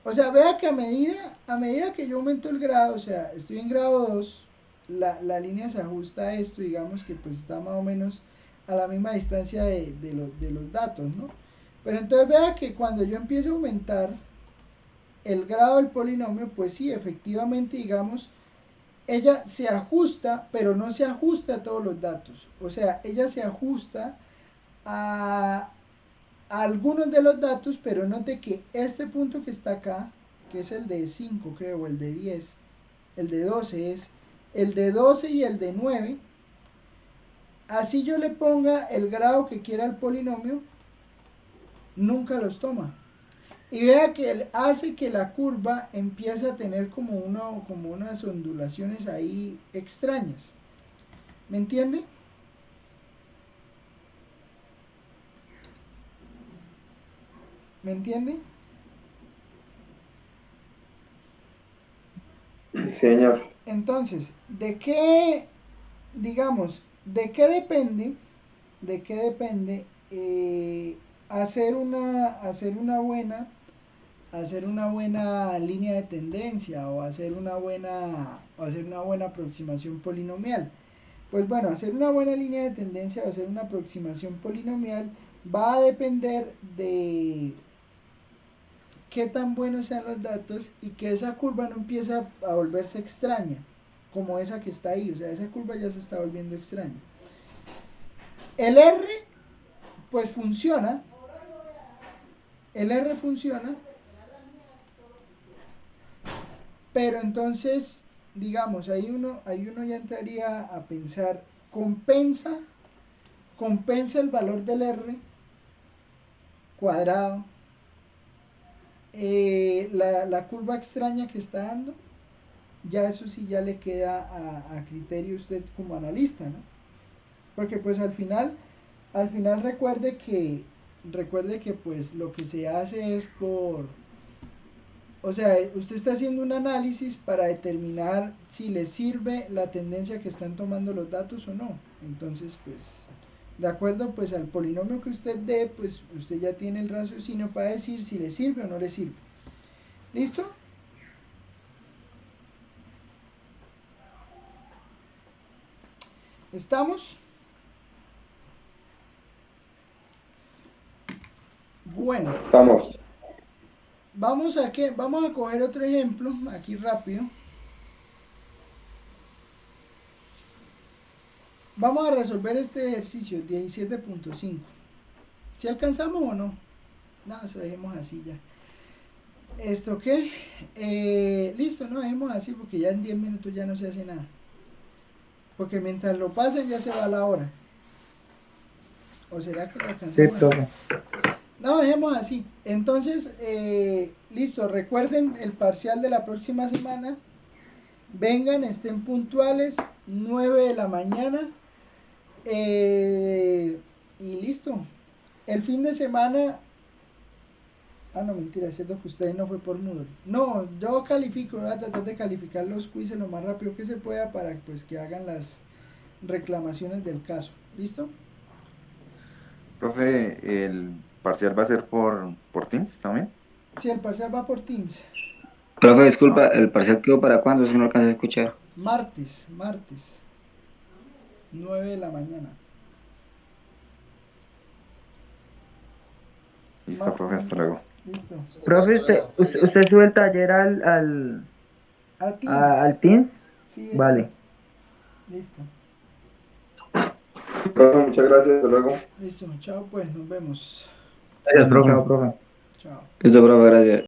o sea, vea que a medida que yo aumento el grado, o sea, estoy en grado 2, la línea se ajusta a esto, digamos que pues está más o menos a la misma distancia de los datos, ¿no? Pero entonces vea que cuando yo empiezo a aumentar el grado del polinomio, pues sí, efectivamente, digamos, ella se ajusta, pero no se ajusta a todos los datos. O sea, ella se ajusta a algunos de los datos, pero note que este punto que está acá, que es el de 5 creo, el de 10, el de 12 es, el de 12 y el de 9, así yo le ponga el grado que quiera al polinomio, nunca los toma. Y vea que él hace que la curva empiece a tener como unas ondulaciones ahí extrañas. ¿Me entiende? ¿Me entiende? Señor. Entonces, ¿de qué, digamos, de qué depende hacer una buena línea de tendencia o hacer una buena aproximación polinomial? Pues bueno, hacer una buena línea de tendencia o hacer una aproximación polinomial va a depender de qué tan buenos sean los datos y que esa curva no empiece a volverse extraña, como esa que está ahí. O sea, esa curva ya se está volviendo extraña. El R, pues funciona. El R funciona. Pero entonces, digamos, ahí uno ya entraría a pensar, compensa el valor del R cuadrado, la curva extraña que está dando. Ya eso sí ya le queda a criterio usted como analista, ¿no? Porque pues al final recuerde que pues lo que se hace es o sea, usted está haciendo un análisis para determinar si le sirve la tendencia que están tomando los datos o no. Entonces, pues, de acuerdo pues al polinomio que usted dé, pues usted ya tiene el raciocinio para decir si le sirve o no le sirve. ¿Listo? ¿Estamos? Bueno. Estamos. Vamos a coger otro ejemplo, aquí rápido. Vamos a resolver este ejercicio, 17.5. ¿Si alcanzamos o no? No, eso dejemos así ya. ¿Esto qué? Listo, no, dejemos así porque ya en 10 minutos ya no se hace nada. Porque mientras lo pasen ya se va la hora. ¿O será que lo alcanzamos? Sí, todo. No, dejemos así. Entonces, listo, recuerden el parcial de la próxima semana. Vengan, estén puntuales, 9 de la mañana. Y listo. El fin de semana, Ah, no, mentira, es cierto que ustedes no fue por Moodle. No, yo califico, voy a tratar de calificar los quizzes lo más rápido que se pueda para pues que hagan las reclamaciones del caso. ¿Listo? Profe, ¿el parcial va a ser por Teams también? Sí, el parcial va por Teams. Profe, disculpa, ¿el parcial quedó para cuándo? Si no alcancé a escuchar. Martes, 9 de la mañana. Listo, profe, hasta luego. Listo. Profe, ¿usted sube el taller al Teams? Sí. Vale. Listo. Profe, muchas gracias, hasta luego. Listo, chao pues, nos vemos. Gracias, profe. Chao, profe. Chao. Listo, profe, gracias.